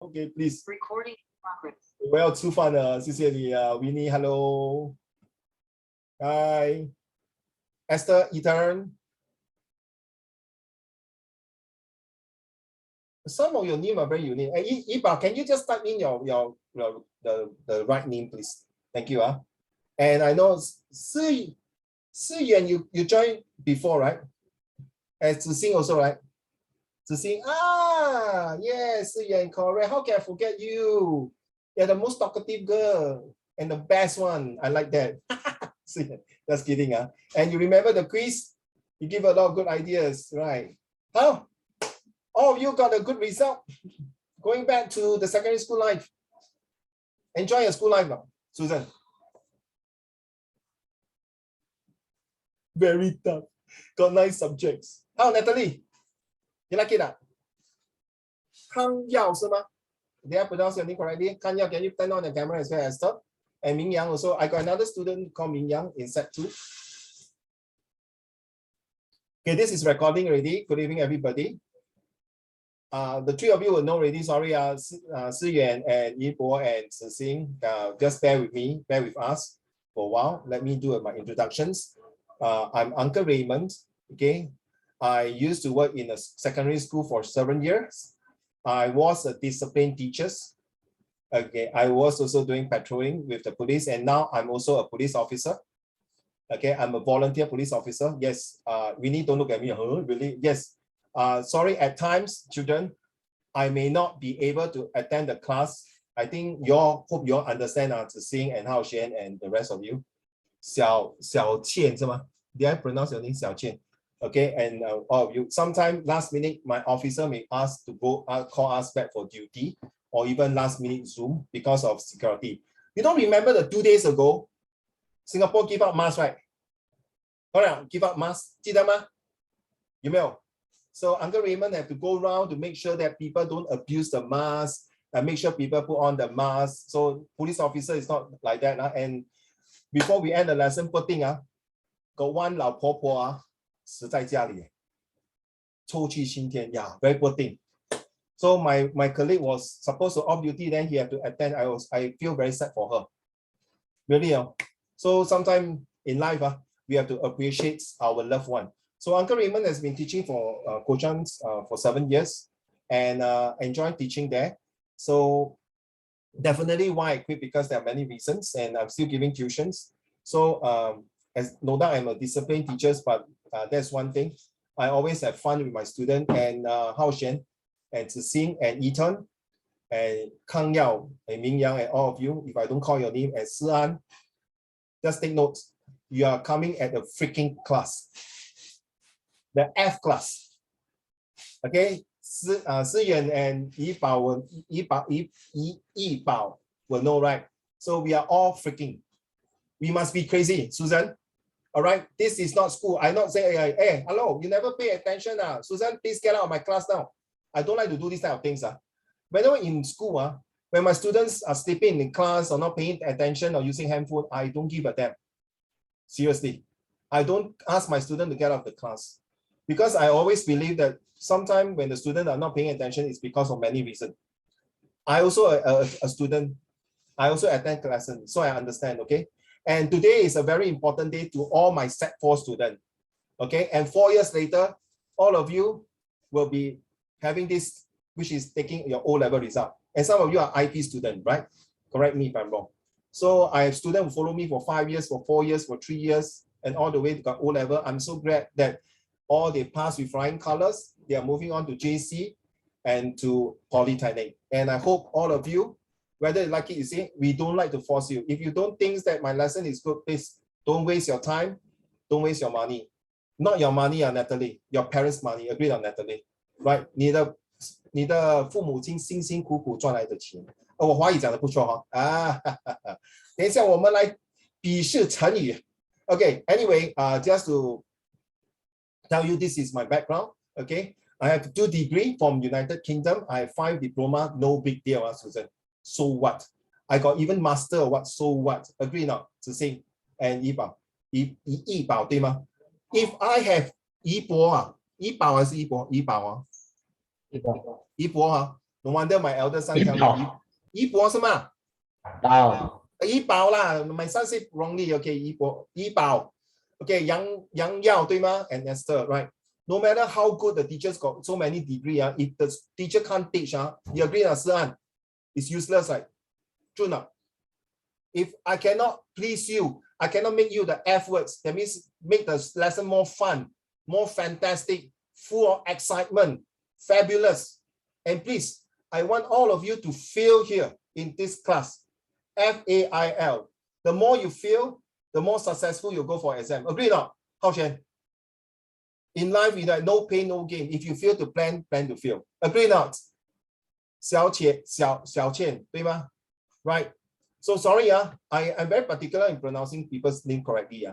Okay, please. Recording in progress. 我要吃饭了，谢谢你啊 Winnie, hello. Hi. Esther, Ethan. Some of your name are very unique. Hey, Iba, can you just type in the right name, please? Thank you. And I know Si Yuan, you joined before, right? And Zixing also, right? Zixing, yes, Si Yuan, correct. How can I forget you? You're the most talkative girl and the best one. I like that. Just kidding. And you remember the quiz? You give a lot of good ideas, right? How? Oh, you got a good result. Going back to the secondary school life. Enjoy your school life now, Susan. Very tough. Got 9 subjects. How, Natalie? You like it? Kang Yao, did I pronounce your name correctly? Kang Yao, can you turn on the camera as well as Esther? And Ming Yang also. I got another student called Ming Yang in set 2. Okay, this is recording already. Good evening, everybody. The 3 of you will know already. Sorry, Si Yuan and Yi Bo and Zixing. Just bear with me, bear with us for a while. Let me do my introductions. I'm Uncle Raymond. Okay, I used to work in a secondary school for 7 years. I was a discipline teacher. Okay, I was also doing patrolling with the police, and now I'm also a police officer. Okay, I'm a volunteer police officer. Yes, Winnie, don't look at me. Huh? Really? Yes. Sorry, at times, children, I may not be able to attend the class. I think hope you all understand Zixing and Hao Xuan and the rest of you. Xiao Qian, did I pronounce your name? Xiao Qian. Okay, and all of you. Sometime last minute, my officer may ask to go call us back for duty, or even last minute Zoom because of security. You don't remember the 2 days ago, Singapore give up masks, right? Alright, give up masks. 记得吗？有没有？ So Uncle Raymond have to go around to make sure that people don't abuse the mask and make sure people put on the mask. So police officer is not like that. And before we end the lesson, poor thing, got one 老婆婆死在家里，抽去新天 yeah, very poor thing. So my colleague was supposed to off duty, then he had to attend. I feel very sad for her. Really. So sometimes in life, we have to appreciate our loved one. So Uncle Raymond has been teaching for Kuchang for 7 years and enjoyed teaching there. So definitely why I quit, because there are many reasons, and I'm still giving tuitions. So as no doubt I'm a disciplined teacher, but that's one thing. I always have fun with my student, and Hao Xuan and Zixing and Ethan and Kang Yao and Ming Yang and all of you, if I don't call your name, and Si An, just take note, you are coming at a freaking class. The F class. Okay, Si Yuan and Yi Bao will know, right? So we are all freaking. We must be crazy, Susan. All right, this is not school. I not say, hey, hello, you never pay attention. Susan, please get out of my class now. I don't like to do these type of things. Whenever in school, when my students are sleeping in class or not paying attention or using handphone, I don't give a damn. Seriously, I don't ask my student to get out of the class. Because I always believe that sometimes when the students are not paying attention, it's because of many reasons. I also a student. I also attend lessons, so I understand, okay? And today is a very important day to all my Set 4 students, okay? And 4 years later, all of you will be having this, which is taking your O-level result. And some of you are IP students, right? Correct me if I'm wrong. So I have students who follow me for 5 years, for 4 years, for 3 years, and all the way to O-level. I'm so glad that all they pass with flying colors. They are moving on to JC and to Polytechnic. And I hope all of you, whether you like it, you see, we don't like to force you. If you don't think that my lesson is good, please don't waste your time, don't waste your money. Not your money, Natalie, your parents' money. Agreed on Natalie, right? 你的父母亲辛辛苦苦赚来的钱。我华语讲的不错等一下我们来比试成语。Okay, anyway, just to tell you, this is my background. Okay, I have 2 degrees from United Kingdom. I have 5 diploma. No big deal, Susan. So what? I got even master or what? So what? Agree not? Zixing and Yi Bao. Yi Bao, 对吗? If I have Yi Bo, Yi Bao 还是Yi Bo? Yi Bao Yi Bo No wonder my elder son tell me, 医保是吗？医保啦 my son said wrongly, okay, 医保 okay, 杨耀对吗 and Esther, right? No matter how good the teachers got so many degree, if the teacher can't teach, you agree, it's useless, right? True not? If I cannot please you, I cannot make you the F words, that means make the lesson more fun, more fantastic, full of excitement, fabulous. And please, I want all of you to feel here in this class. F-A-I-L. The more you feel, the more successful you go for exam. Agree or not? Hao Xuan? In life, you know, no pain, no gain. If you fail to plan, plan to fail. Agree or not? 小倩, 对吗? Right. So sorry, I'm very particular in pronouncing people's name correctly.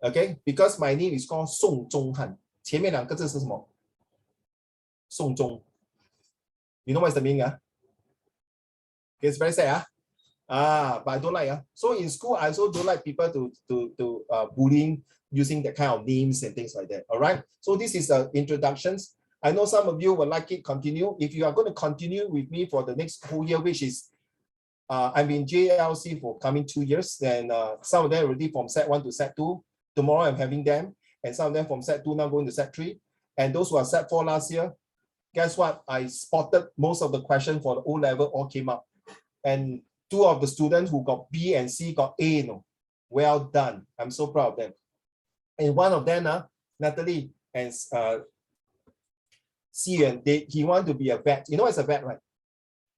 Okay, because my name is called 宋宗翰。前面两个字是什么？宋宗。You know what's the meaning? Okay, it's very sad. But I don't like. So in school, I also don't like people to bullying using that kind of names and things like that. All right. So this is the introductions. I know some of you would like it continue. If you are going to continue with me for the next whole year, which is I'm in JLC for coming 2 years, and some of them already from Set 1 to Set 2. Tomorrow I'm having them, and some of them from Set 2 now going to Set 3. And those who are Set 4 last year, guess what? I spotted most of the questions for the O level all came up. And 2 of the students who got B and C got A. No, well done. I'm so proud of them. And one of them, Natalie and Xian, he want to be a vet. You know what's a vet, right?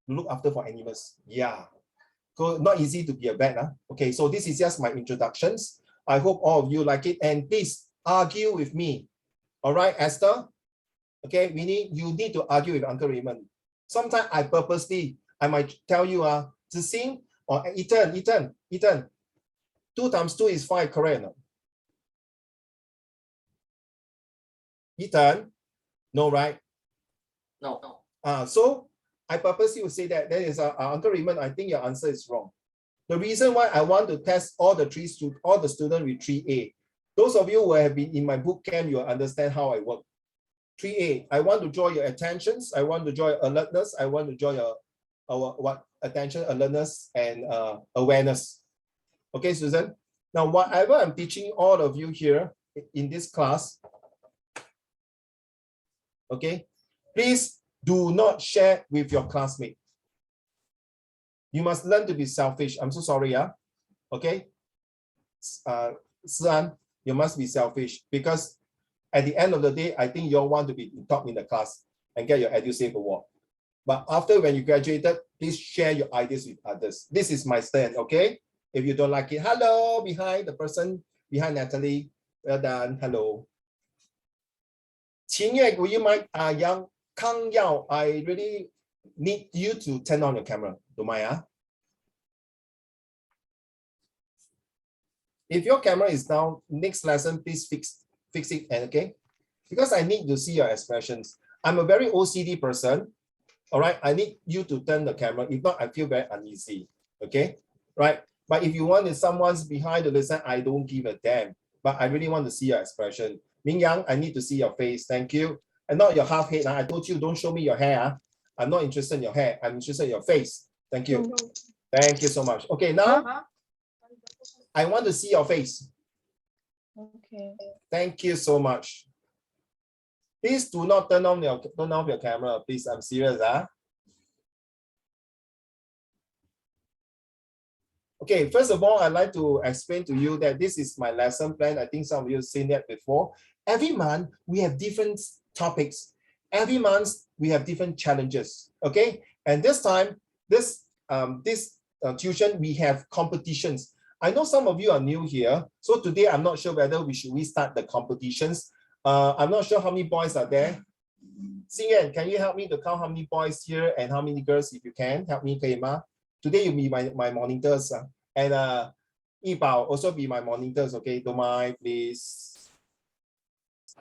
Look after for animals. Yeah. So not easy to be a vet. Okay, so this is just my introductions. I hope all of you like it. And please argue with me. All right, Esther? Okay, you need to argue with Uncle Raymond. Sometimes I might tell you, Zixing or Ethan, 2 times 2 is 5, correct? No? Ethan? No, right? No. So I purposely will say that. That is Uncle Raymond, I think your answer is wrong. The reason why I want to test all the students with 3A. Those of you who have been in my boot camp, you will understand how I work. 3A, I want to draw your attentions. I want to draw your alertness. I want to draw your attention, alertness, and awareness. Okay, Susan? Now, whatever I'm teaching all of you here in this class, okay, please do not share with your classmate. You must learn to be selfish. I'm so sorry, okay? Sian, you must be selfish because at the end of the day, I think you all want to be top in the class and get your EduSave award. But after when you graduated, please share your ideas with others. This is my stand, okay? If you don't like it, hello, behind the person, behind Natalie. Well done, hello. Qingyue, will you mind? Yang Kang Yao, I really need you to turn on your camera. Don't mind, If your camera is down, next lesson, please fix it, okay? Because I need to see your expressions. I'm a very OCD person. All right, I need you to turn the camera. If not, I feel very uneasy. Okay, right? But if you want someone's behind the lesson, I don't give a damn. But I really want to see your expression. Ming Yang, I need to see your face. Thank you. And not your half head. I told you, don't show me your hair. I'm not interested in your hair. I'm interested in your face. Thank you. Thank you so much. Okay, now I want to see your face. Okay. Thank you so much. Please do not turn off your camera. Please, I'm serious. Okay, first of all, I'd like to explain to you that this is my lesson plan. I think some of you have seen that before. Every month, we have different topics. Every month, we have different challenges. Okay, and this time, this tuition, we have competitions. I know some of you are new here, so today I'm not sure whether we should restart the competitions. I'm not sure how many boys are there. Xingyan, can you help me to count how many boys here and how many girls if you can? Help me, Keima. Today you'll be my monitors. And Yibao also be my monitors, okay? Don't mind, please.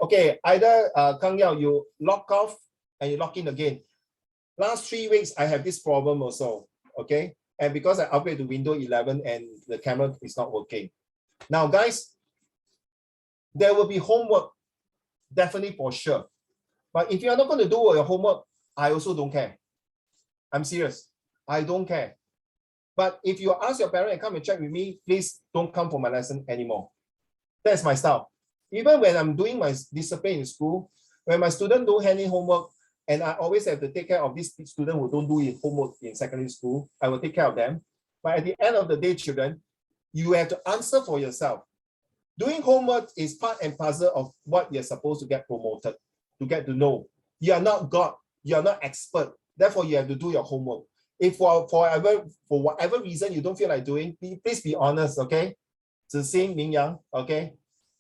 Okay, either Kang Yao, you lock off and you lock in again. Last 3 weeks, I have this problem also, okay? And because I upgrade to Windows 11 and the camera is not working. Now, guys, there will be homework, definitely for sure. But if you are not going to do your homework, I also don't care. I'm serious. I don't care. But if you ask your parent and come and check with me, please don't come for my lesson anymore. That's my style. Even when I'm doing my discipline in school, when my student don't hand in homework, and I always have to take care of this student who don't do homework in secondary school, I will take care of them. But at the end of the day, children, you have to answer for yourself. Doing homework is part and parcel of what you're supposed to get promoted, to get to know. You are not God, you are not expert. Therefore, you have to do your homework. If for whatever reason you don't feel like doing, please be honest, okay? Zixing, Mingyang, okay?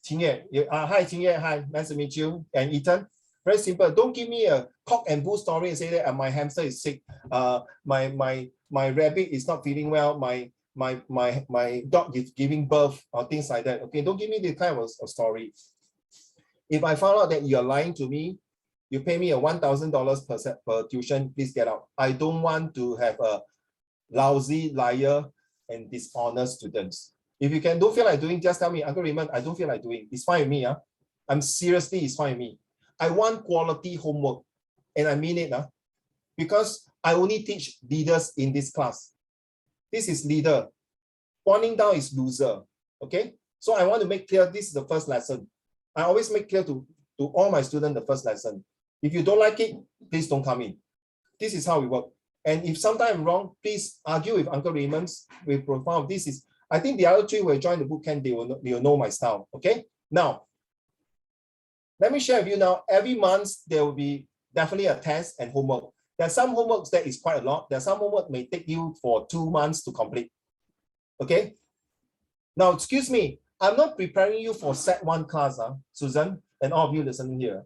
Qingyue, hi Qingyue, hi, nice to meet you. And Ethan, very simple. Don't give me a cock and bull story and say that my hamster is sick. My rabbit is not feeling well. My dog is giving birth or things like that. Okay, don't give me this kind of a story. If I found out that you're lying to me, you pay me a $1,000 per tuition, please get out. I don't want to have a lousy liar and dishonest students. If you don't feel like doing, just tell me, Uncle Raymond, I don't feel like doing. It's fine with me. I'm seriously, it's fine with me. I want quality homework, and I mean it. Because I only teach leaders in this class. This is leader. Pointing down is loser. Okay? So I want to make clear this is the first lesson. I always make clear to all my students the first lesson. If you don't like it, please don't come in. This is how we work. And if sometimes I'm wrong, please argue with Uncle Raymond's with profound. This is, I think the other three will join the bootcamp, they will know my style. Okay? Now, let me share with you now, every month there will be definitely a test and homework. There are some homeworks that is quite a lot. There are some homework may take you for 2 months to complete. Okay? Now, excuse me, I'm not preparing you for set 1 class, Susan, and all of you listening here.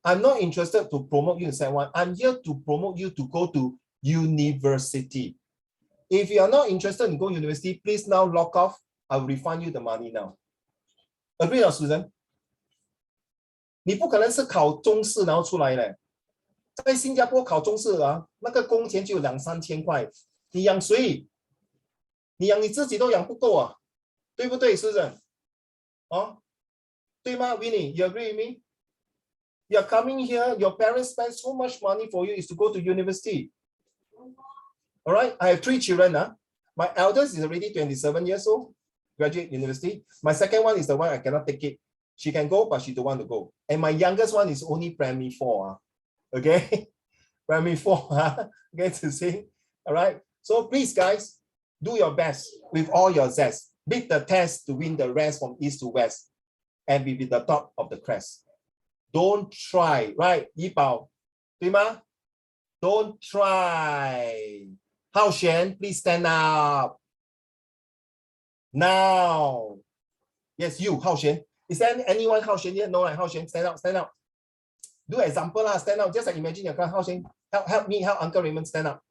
I'm not interested to promote you in set 1. I'm here to promote you to go to university. If you are not interested in going to university, please now log off. I will refund you the money now. Agree or Susan? 你不可能是考中试然后出来嘞，在新加坡考中试那个工钱就有2、3千块，你养谁？你养你自己都养不够对不对 ，Susan？ 对吗 ，Winnie？ You agree with me? You are coming here. Your parents spend so much money for you is to go to university. All right. I have 3 children. My eldest is already 27 years old, graduate university. My second one is the one I cannot take it. She can go, but she don't want to go. And my youngest one is only primary 4. Okay, primary 4. Okay, to see. All right. So please, guys, do your best with all your zest. Beat the test to win the rest from east to west, and be the top of the class. Don't try, right? 怡宝，对吗？ Don't try. Hao Xuan, please stand up. Now. Yes, you, Hao Xuan. Is there anyone Hao Xuan here? No, right? Hao Xuan, stand up, stand up. Do example stand up. Just like imagine your class. Hao Xuan, help me, help Uncle Raymond stand up.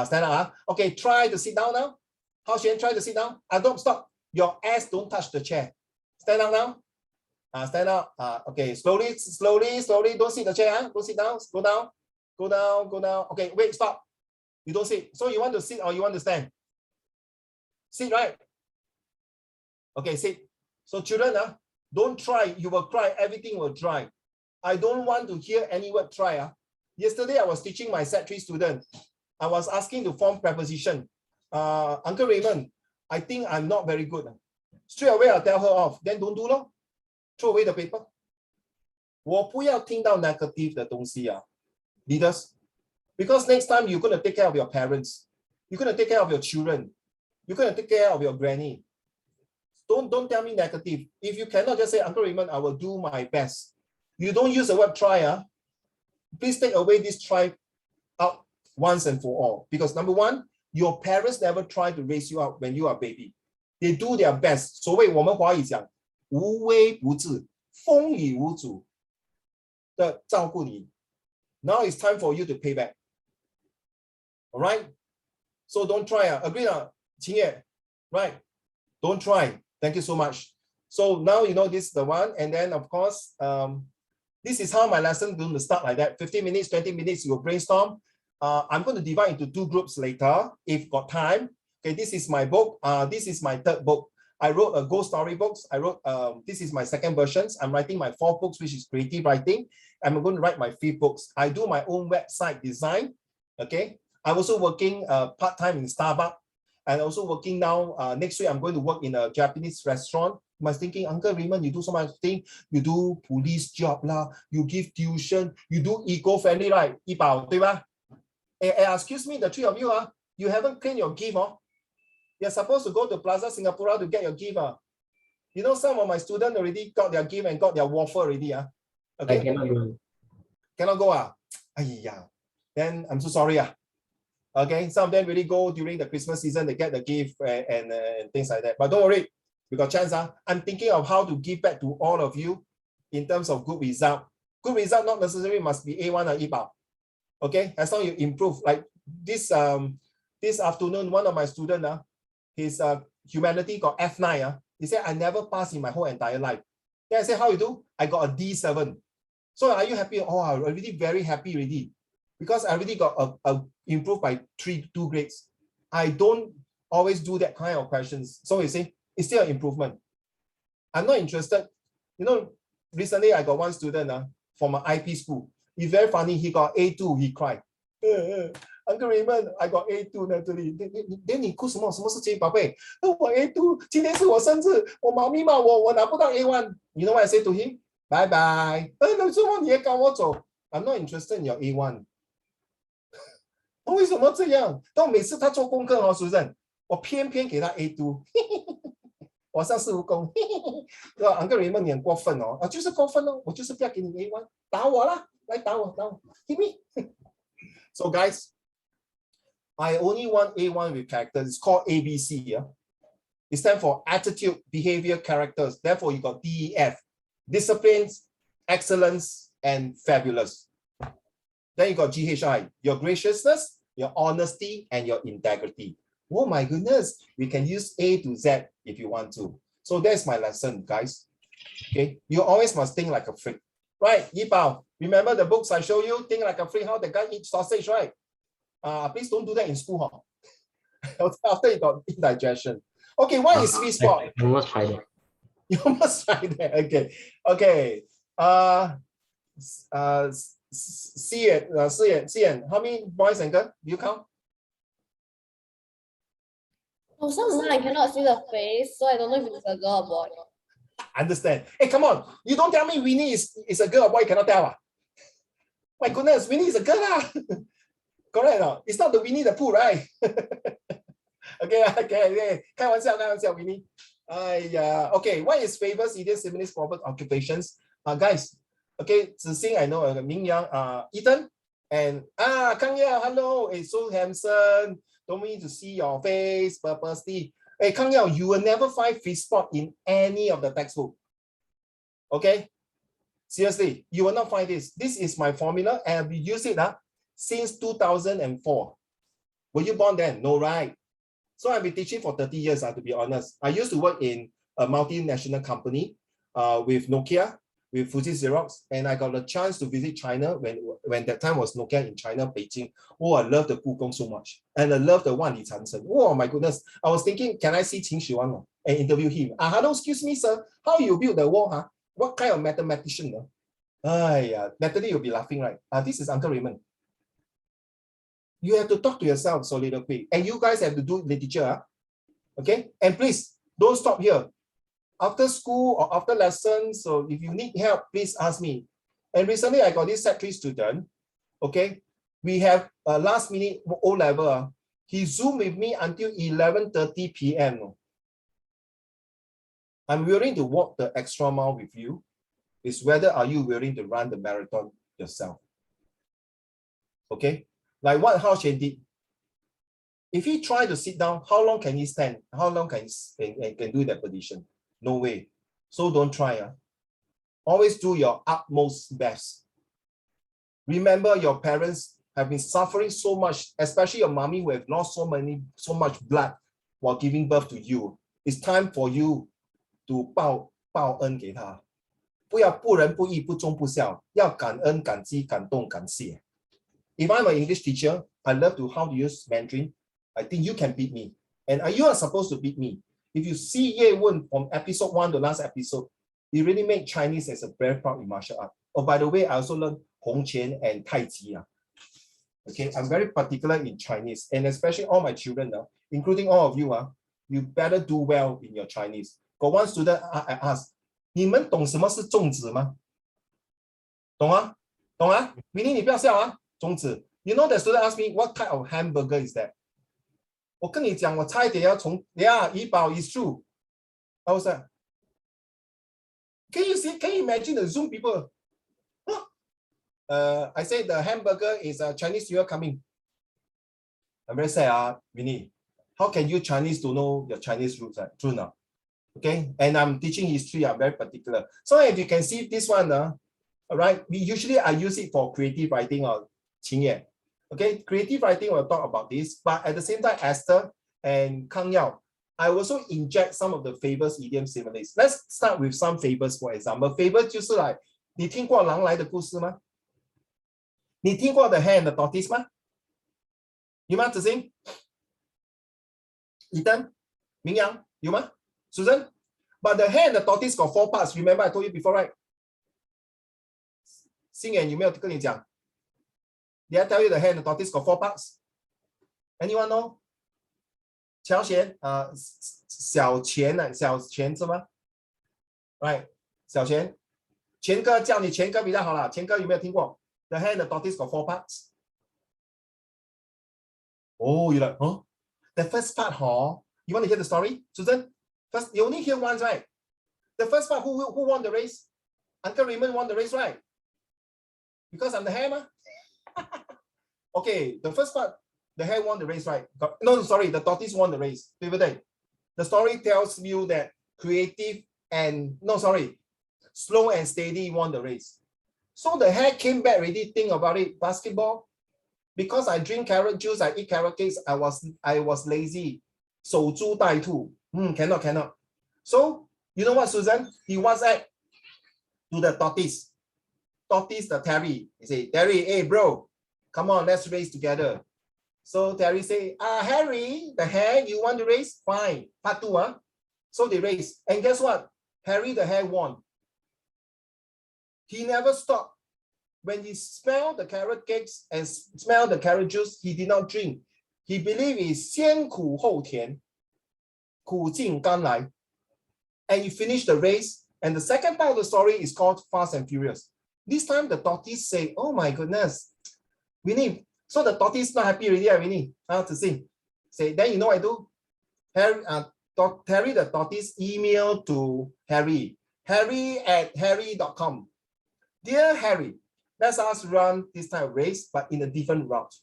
Stand up. Okay, try to sit down now. Hao Xuan, try to sit down. Don't stop. Your ass don't touch the chair. Stand up now. Stand up. Okay, slowly, slowly, slowly. Don't sit the chair. Don't sit down. Go down. Go down. Go down. Okay, wait, stop. You don't sit. So you want to sit or you want to stand? Sit, right? Okay, sit. So children, don't try. You will cry. Everything will dry. I don't want to hear any word try. Yesterday, I was teaching my set 3 student. I was asking to form preposition. Uncle Raymond, I think I'm not very good. Straight away, I'll tell her off. Then don't do lo. Throw away the paper. 我不要听到 negative 的东西leaders. Because next time you're going to take care of your parents. You're going to take care of your children. You're going to take care of your granny. Don't tell me negative. If you cannot just say, Uncle Raymond, I will do my best. You don't use the word try. Please take away this try out once and for all. Because number one, your parents never try to raise you up when you are a baby. They do their best. 所谓我们华语讲无微不至、风雨无阻的照顾你。Now it's time for you to pay back. All right? So don't try. Agree, Qingye? Right? Don't try. Thank you so much. So now you know this is the one. And then, of course, this is how my lesson is going to start like that. 15 minutes, 20 minutes, you will brainstorm. I'm going to divide into 2 groups later, if got time. Okay, this is my book. This is my 3rd book. I wrote a ghost story books. I wrote, this is my second versions. I'm writing my 4th books, which is creative writing. I'm going to write my 5th books. I do my own website design. Okay. I'm also working part-time in Starbucks. And also working now, next week, I'm going to work in a Japanese restaurant. I was thinking, Uncle Raymond, you do so much thing. You do police job lah, you give tuition, you do eco-friendly, right? 医保, 对吧? Excuse me, the 3 of you, you haven't claimed your gift. You're supposed to go to Plaza Singapura to get your gift. You know, some of my students already got their gift and got their waffle already. Okay? I cannot go. Cannot go. Then I'm so sorry. Okay, some of them really go during the Christmas season, they get the gift and things like that. But don't worry, we got chance. I'm thinking of how to give back to all of you in terms of good result. Good result not necessarily must be A1 or EBAO. Okay, as long as you improve. Like this afternoon, one of my students, his humanity got F9. He said, I never passed in my whole entire life. Then I said, how you do? I got a D7. So are you happy? Oh, I'm already very happy already. Because I already got a improved by 2 grades. I don't always do that kind of questions. So you see, it's still an improvement. I'm not interested. You know, recently I got one student from an IP school. He's very funny. He got A2. He cried. Uncle Raymond, I got A2 Natalie. Then 你哭什么？什么事情，宝贝？我 A2， 今天是我生日，我妈咪骂我拿不到 A1。You know what I say to him? Bye bye. 那什么你也赶我走 ？I'm not interested in your A1. 为什么这样？但每次他做功课主任，我偏偏给他 A2， 我上事务工，Uncle Raymond 你很过分就是过分我就是不要给你 A1， 打我啦，来打我，hit me。So guys, I only want A1 with characters. It's called ABC. It stands for attitude, behavior, characters. Therefore, you got DEF, disciplines, excellence, and fabulous. Then you got GHI, your graciousness, your honesty, and your integrity. Oh my goodness, we can use A to Z if you want to. So that's my lesson, guys. Okay, you always must think like a freak. Right, Yipao, remember the books I show you? Think like a freak, how the guy eats sausage, right? Please don't do that in school. After you got indigestion. Okay, what is sweet spot? I almost tried it. You must try that. Okay. See it. How many boys and girls do you count? Oh, sometimes I cannot see the face, so I don't know if it's a girl or boy. Understand. Hey, come on. You don't tell me Winnie is a girl or boy, you cannot tell. My goodness, Winnie is a girl. Correct or not? It's not the Winnie the Pooh, right? Okay. 开玩笑 Winnie. Okay, what is famous idioms, similes, proverbs, occupations? Guys, okay, Zixing, I know, Ming Yang, Ethan, and Kang Yao, hello, it's so handsome. Don't need to see your face purposely. Hey, Kang Yao, you will never find fish spot in any of the textbook. Okay? Seriously, you will not find this. This is my formula, and we use it since 2004. Were you born then? No, right? So I've been teaching for 30 years, to be honest. I used to work in a multinational company with Nokia, with Fuji Xerox, and I got a chance to visit China when that time was Nokia in China, Beijing. Oh, I love the Gugong so much. And I love the Wanli Chanchen. Oh my goodness. I was thinking, can I see Qin Shi Huang and interview him? Hello, excuse me, sir. How you build the wall? What kind of mathematician? Natalie, you'll be laughing, right? This is Uncle Raymond. You have to talk to yourself soliloquy. And you guys have to do literature. Okay? And please, don't stop here. After school or after lessons, so if you need help, please ask me. And recently, I got this Set 3 student. Okay? We have a last minute O-level. He Zoomed with me until 11:30 p.m. I'm willing to walk the extra mile with you. It's whether are you willing to run the marathon yourself. Okay? Like what Hao Xian did. If he try to sit down, how long can he stand? How long can he can do that position? No way. So don't try. Always do your utmost best. Remember, your parents have been suffering so much, especially your mommy who have lost so much blood while giving birth to you. It's time for you to 报恩给他。不要不仁不义、不忠不孝，要感恩、感激、感动、感谢。If I'm an English teacher, I love to how to use Mandarin. I think you can beat me, and you are supposed to beat me. if you see Ye Wen from episode 1 to last episode, he really made Chinese as a very proud in martial art. Oh, by the way, I also learned Hong Qian and Tai Chi. Okay, I'm very particular in Chinese, and especially all my children, including all of you, you better do well in your Chinese. Got one student I asked, 你们懂什么是粽子吗？懂啊？懂啊？明天你不要笑啊，粽子。You know the student asked me, what type of hamburger is that? 我跟你讲，我差一点要从 yeah, 怡宝 is true. I was like, can you imagine the Zoom people? I say the hamburger is a Chinese New Year coming. I'm very sad, Vinny. How can you Chinese to know your Chinese roots? True now. Okay, and I'm teaching history. I'm very particular. So if you can see this one, all right. Usually I use it for creative writing or 情业. Okay, creative writing will talk about this, but at the same time, Esther and Kang Yao, I also inject some of the fables, idioms, similes. Let's start with some fables. For example, fable 就是 like 你听过狼来的故事吗？你听过 The Hare and the Tortoise 吗？有吗？子欣、以登、明阳有吗？ Susan? But The Hare and the Tortoise got 4 parts. Remember I told you before, right? 心妍有没有跟你讲？ Did I tell you The Hare and the Tortoise got 4 parts? Anyone know? 乔贤，小钱是吗 ？Right， 小钱，钱哥叫你钱哥比较好啦。钱哥有没有听过 The Hare and the Tortoise got 4 parts? Oh, you're like, huh? The first part, huh? You want to hear the story, Susan? First, you only hear once, right? The first part, who won the race? Uncle Raymond won the race, right? Because I'm the hare, ma? Okay, the first part, the hare won the race, right? No, sorry, the tortoise won the race. The story tells you that creative and, no, sorry, slow and steady won the race. So the hare came back, really think about it, basketball. Because I drink carrot juice, I eat carrot cakes, I was lazy. 守株待兔. Cannot. So, you know what, Susan? He WhatsApp to the tortoise. Tortoise, the Terry. He say, Terry, hey, bro, come on, let's race together. So Terry say, Harry, the hare, you want to race? Fine. Part 2, So they race. And guess what? Harry, the hare, won. He never stopped. When he smelled the carrot cakes and smelled the carrot juice, he did not drink. He believed it's 先苦后甜, 苦尽甘来. And he finished the race. And the second part of the story is called Fast and Furious. This time the tortoise say, oh my goodness, Winnie. So the tortoise not happy already, Winnie. To see. Say, then you know what I do? Terry the tortoise email to Harry. Harry@harry.com. Dear Harry, let us run this type of race, but in a different route.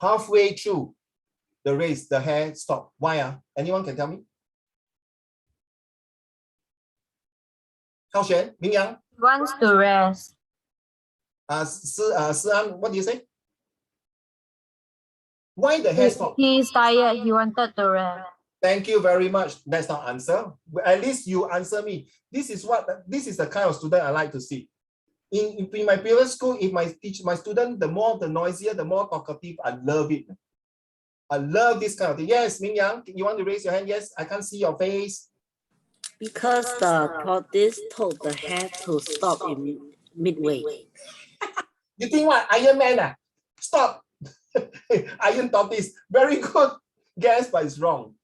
Halfway through the race, the hare stopped. Why? Anyone can tell me? Hao Xuan, Ming Yang? Wants to rest. Si-an, what do you say? Why the hare stopped? He's tired. He wanted to rest. Thank you very much. That's not answer. At least you answer me. This is the kind of student I like to see. In my previous school, if my student, the more the noisier, the more talkative, I love it. I love this kind of thing. Yes, Ming Yang, you want to raise your hand? Yes, I can't see your face. Because the tortoise told the hare to stop in midway. You think what? Iron Man? Stop. Iron tortoise. Very good guess, but it's wrong.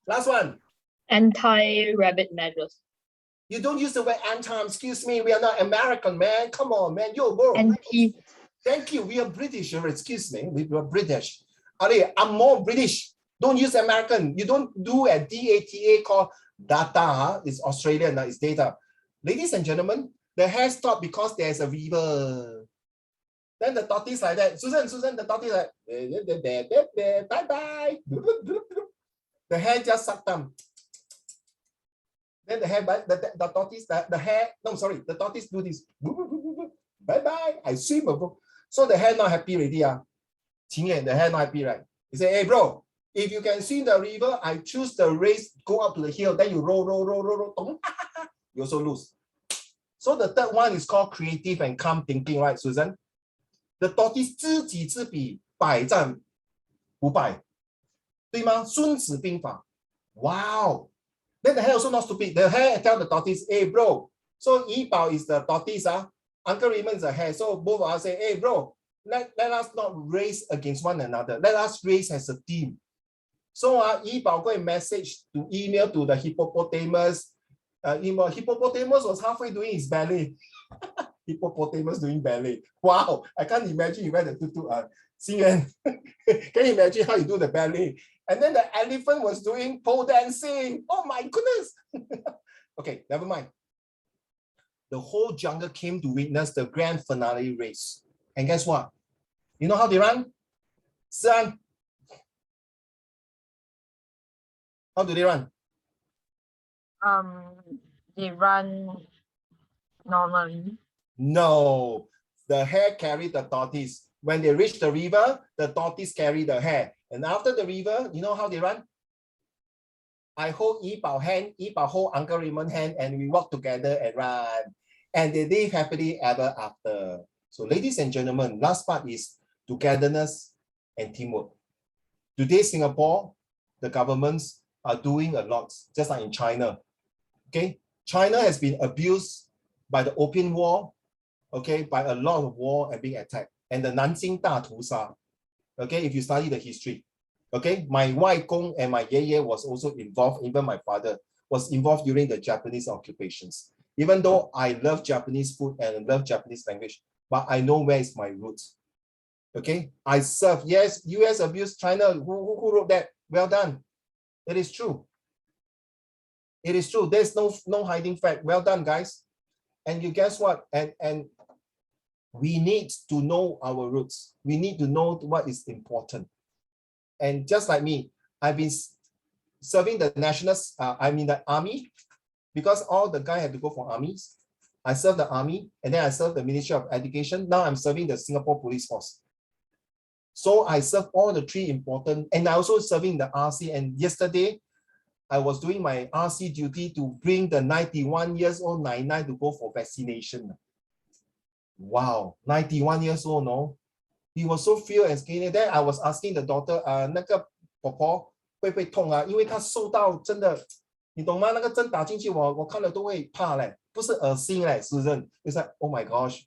Last one. Anti-rabbit measures. You don't use the word anti. Excuse me. We are not American, man. Come on, man. Yo, bro. Anti. Thank you. We are British. Excuse me. We are British. I'm more British. Don't use American. You don't do a DATA called data. It's Australian. It's data. Ladies and gentlemen, the hare stopped because there's a river. Then the tortoise like that. Susan, the tortoise like, bye-bye. The hare just sucked thumb. Then the hare, the tortoise, the hare, no, sorry, the tortoise do this. Bye-bye. I swim. So the hare not happy already. The hare not happy, right? He say, hey, bro, if you can swim the river, I choose the race, go up to the hill, then you roll. You also lose. So the third one is called creative and calm thinking, right, Susan? The tortoise 知己知彼，百战不败，对吗？孙子兵法 Wow. Then the hare also not stupid. The hare tell the tortoise, hey bro. So Yi Bao is the tortoise, Uncle Raymond is the hare. So both of us say, hey bro, let us not race against one another. Let us race as a team. So Yi Bao go and message to email to the hippopotamus. Hippopotamus was halfway doing his ballet. Hippopotamus doing ballet. Wow, I can't imagine you wear the tutu. Can you imagine how you do the ballet? And then the elephant was doing pole dancing. Oh my goodness. Okay, never mind. The whole jungle came to witness the grand finale race. And guess what? You know how they run? Son, how do they run? They run normally. No, the hare carried the tortoise. When they reach the river, the tortoise carried the hare. And after the river, you know how they run? I hold Yi Bao hand, Yi Bao hold Uncle Raymond hand, and we walk together and run. And they live happily ever after. So ladies and gentlemen, last part is togetherness and teamwork. Today, Singapore, the governments are doing a lot, just like in China. Okay, China has been abused by the Opium War, okay, by a lot of war and being attacked. And the Nanjing 大屠杀, okay, if you study the history, okay, my 外公 and my 爷爷 was also involved, even my father was involved during the Japanese occupations. Even though I love Japanese food and love Japanese language, but I know where is my roots. Okay, I serve, yes, US abused China, who wrote that? Well done. It is true. It is true. There's no hiding fact. Well done, guys. And you guess what? And we need to know our roots. We need to know what is important. And just like me, I've been serving the the army, because all the guys have to go for armies. I serve the army, and then I serve the Ministry of Education. Now I'm serving the Singapore Police Force. So I serve all the three important, and I also serving the RC. And yesterday, I was doing my RC duty to bring the 91 years old 99 to go for vaccination. Wow, 91 years old, no? He was so frail and skinny. Then I was asking the doctor, 那个婆婆会不会痛啊？因为她瘦到真的，你懂吗？那个针打进去，我看了都会怕嘞，不是恶心嘞，是人。It's like, oh my gosh.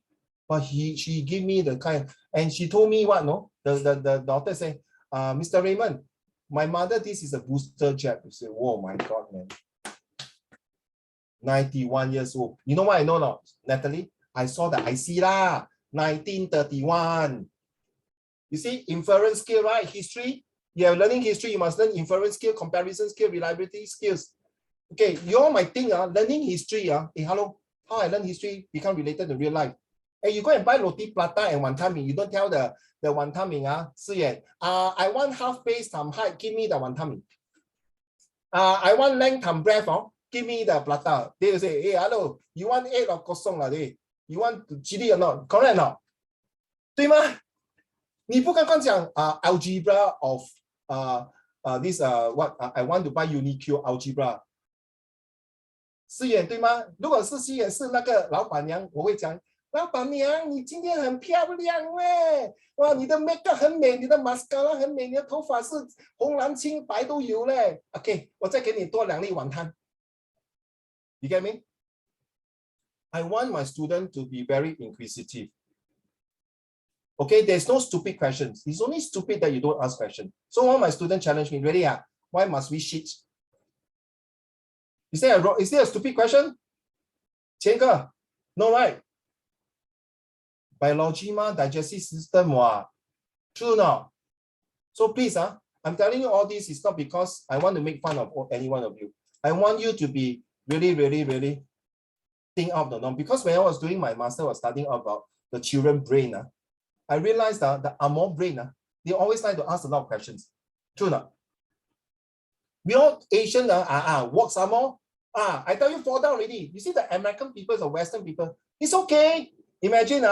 But she gave me the kind, and she told me what, no? The doctor said, Mr. Raymond, my mother, this is a booster jab. You say, oh my God, man. 91 years old. You know what I know now, Natalie? I saw the IC lah, 1931. You see, inference skill, right? History. You have learning history, you must learn inference skill, comparison skill, reliability skills. Okay, you all might think, learning history, hey, hello, how I learn history become related to real life. Hey, you go and buy roti prata and wanton mee. You don't tell the wanton mee, I want half base times height, give me the wanton mee. I want length times breadth, give me the prata. They will say, hey, hello, you want 8 or kosong lah, you want chili or not? Correct or not? 对吗？你不刚刚讲algebra of this what I want to buy Uniqlo algebra. 思远对吗？如果是思远是那个老板娘，我会讲老板娘，你今天很漂亮嘞！哇，你的 makeup 很美，你的 mascara 很美，你的头发是红蓝青白都有嘞。OK， 我再给你多2粒晚餐。You get me? I want my student to be very inquisitive. Okay, there's no stupid questions. It's only stupid that you don't ask questions. So one of my students challenged me, really, why must we cheat? Is there a stupid question? 千个 no, right? Biology, digestive system, true not? So please, I'm telling you all this is not because I want to make fun of any one of you. I want you to be really, really, really think out the norm. Because when I was doing my master, I was studying about the children brain. I realized that the Amor brain, they always like to ask a lot of questions. True not? We all Asian, walk some more. I tell you, fall down already. You see the American people or Western people, it's okay. Imagine,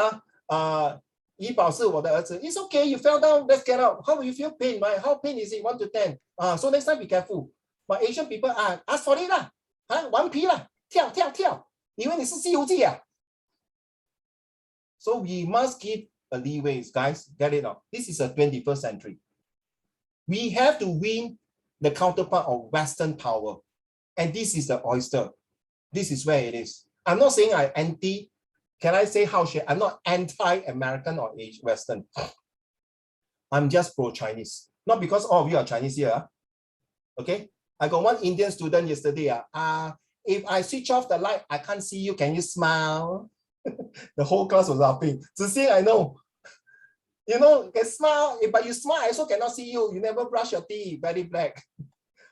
Yi Bao 是我的儿子. It's okay, you fell down, let's get out. How will you feel pain, right? How pain is it, 1 to 10? So next time be careful. But Asian people, ask for it lah. 顽皮啦，跳跳跳，以为你是西游记啊。So we must give a leeway, guys. Get it out. This is a 21st century. We have to win the counterpart of Western power. And this is the oyster. This is where it is. I'm not saying I'm anti, can I say how should I'm not anti-American or Western. I'm just pro-Chinese. Not because all of you are Chinese here. Okay? I got one Indian student yesterday. If I switch off the light, I can't see you. Can you smile? The whole class was laughing. Zixing, I know. You know, can smile, but you smile, I also cannot see you. You never brush your teeth, very black.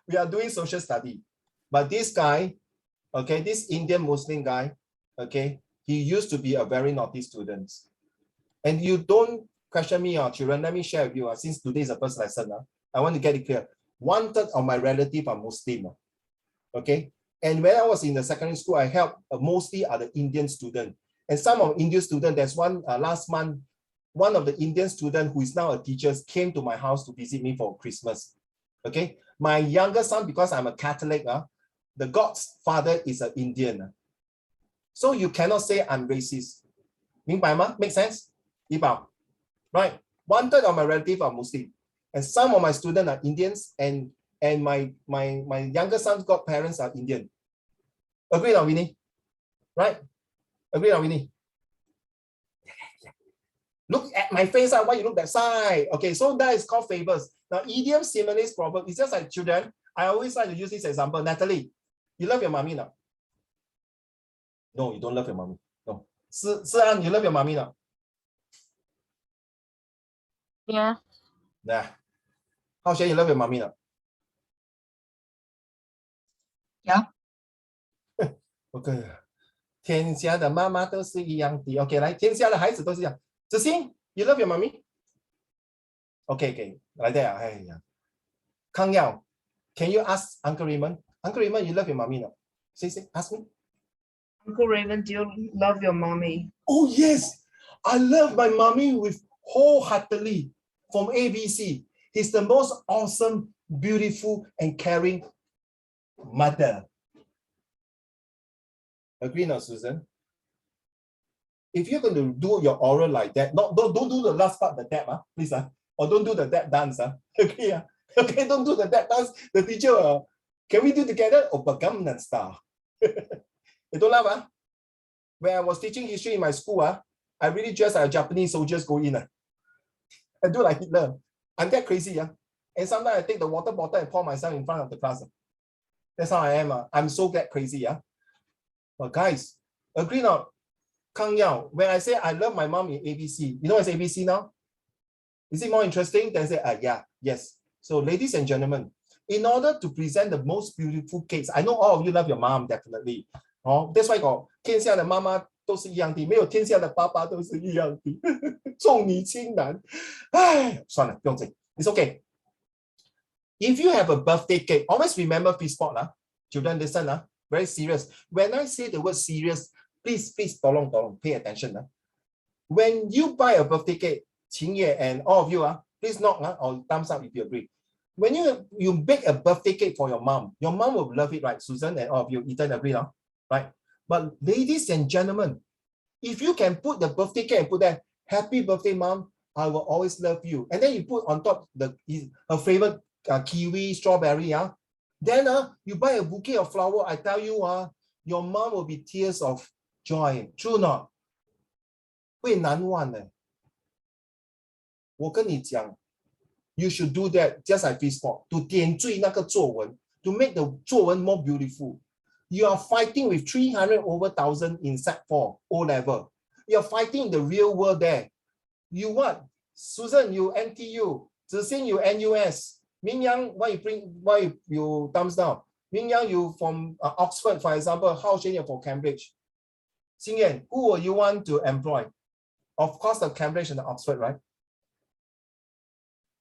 We are doing social study. But this guy, okay, this Indian Muslim guy, okay, he used to be a very naughty student. And you don't question me, children. Let me share with you, since today is the first lesson. I want to get it clear. 1/3 of my relatives are Muslim. Okay. And when I was in the secondary school, I helped mostly are the Indian students. And some of Indian students, there's one last month, one of the Indian students who is now a teacher came to my house to visit me for Christmas. Okay. My younger son, because I'm a Catholic, the God's father is an Indian. So you cannot say I'm racist. 明白吗? Make sense? 怡宝? Right. 1/3 of my relatives are Muslim. And some of my students are Indians, and my younger son's godparents are Indian. Agree now, Winnie? Right? Agree now, Winnie? Look at my face, why you look that side? Okay, so that is called fables. Now, idiom, similes, proverb, it's just like children. I always like to use this example. Natalie, you love your mommy now? No, you don't love your mommy. No. Sian, you love your mommy now? Yeah. Nah. How should you love your mommy now? Yeah. Okay. 天下的妈妈都是一样的。Okay, 来，天下的孩子都是一样。子欣 you love your mommy? Okay, like that. Hey, yeah. Kang Yao, can you ask Uncle Raymond? Uncle Raymond, you love your mommy now? Say, ask me. Uncle Raymond, do you love your mommy? Oh yes, I love my mommy with wholeheartedly. From ABC, he's the most awesome, beautiful, and caring mother. Agree now, Susan? If you're going to do your oral like that, don't do the last part, the dab, please, or don't do the dab dance. Okay, okay, don't do the dab dance. The teacher, can we do together? Oh, but Gangnam Style. You don't laugh, When I was teaching history in my school, I really dressed like Japanese soldiers go in. I do like Hitler. I'm that crazy. And sometimes I take the water bottle and pour myself in front of the class. That's how I am. I'm so that crazy. But guys, agree now. Kang Yao, when I say I love my mom in ABC, you know what's ABC now? Is it more interesting than say, yeah, yes. So ladies and gentlemen, in order to present the most beautiful cakes, I know all of you love your mom, definitely. Oh, that's why 天下的妈妈都是一样的，没有天下的爸爸都是一样的。重女轻男。唉，算了，不用紧。It's okay. If you have a birthday cake, always remember feast spot. Children, listen. Very serious. When I say the word serious, please, tolong, pay attention. When you buy a birthday cake, Qing Ye and all of you, please knock or thumbs up if you agree. When you bake a birthday cake for your mom will love it, right? Susan and all of you, Ethan agree, right? But ladies and gentlemen, if you can put the birthday cake and put that, happy birthday, mom, I will always love you. And then you put on top her favorite kiwi, strawberry, then you buy a bouquet of flower. I tell you, your mom will be tears of joy. True or not? 会难忘的。我跟你讲 you should do that just like feast spot to 点缀那个作文 to make the 作文 more beautiful. You are fighting with 300 over 1,000 in Sec 4 O level. You are fighting in the real world there. You what? Susan, you NTU. Zixing, you NUS. Mingyang, why you thumbs down? Mingyang, you from Oxford, for example. How should you for Cambridge? Xingyan, who will you want to employ? Of course, the Cambridge and the Oxford, right?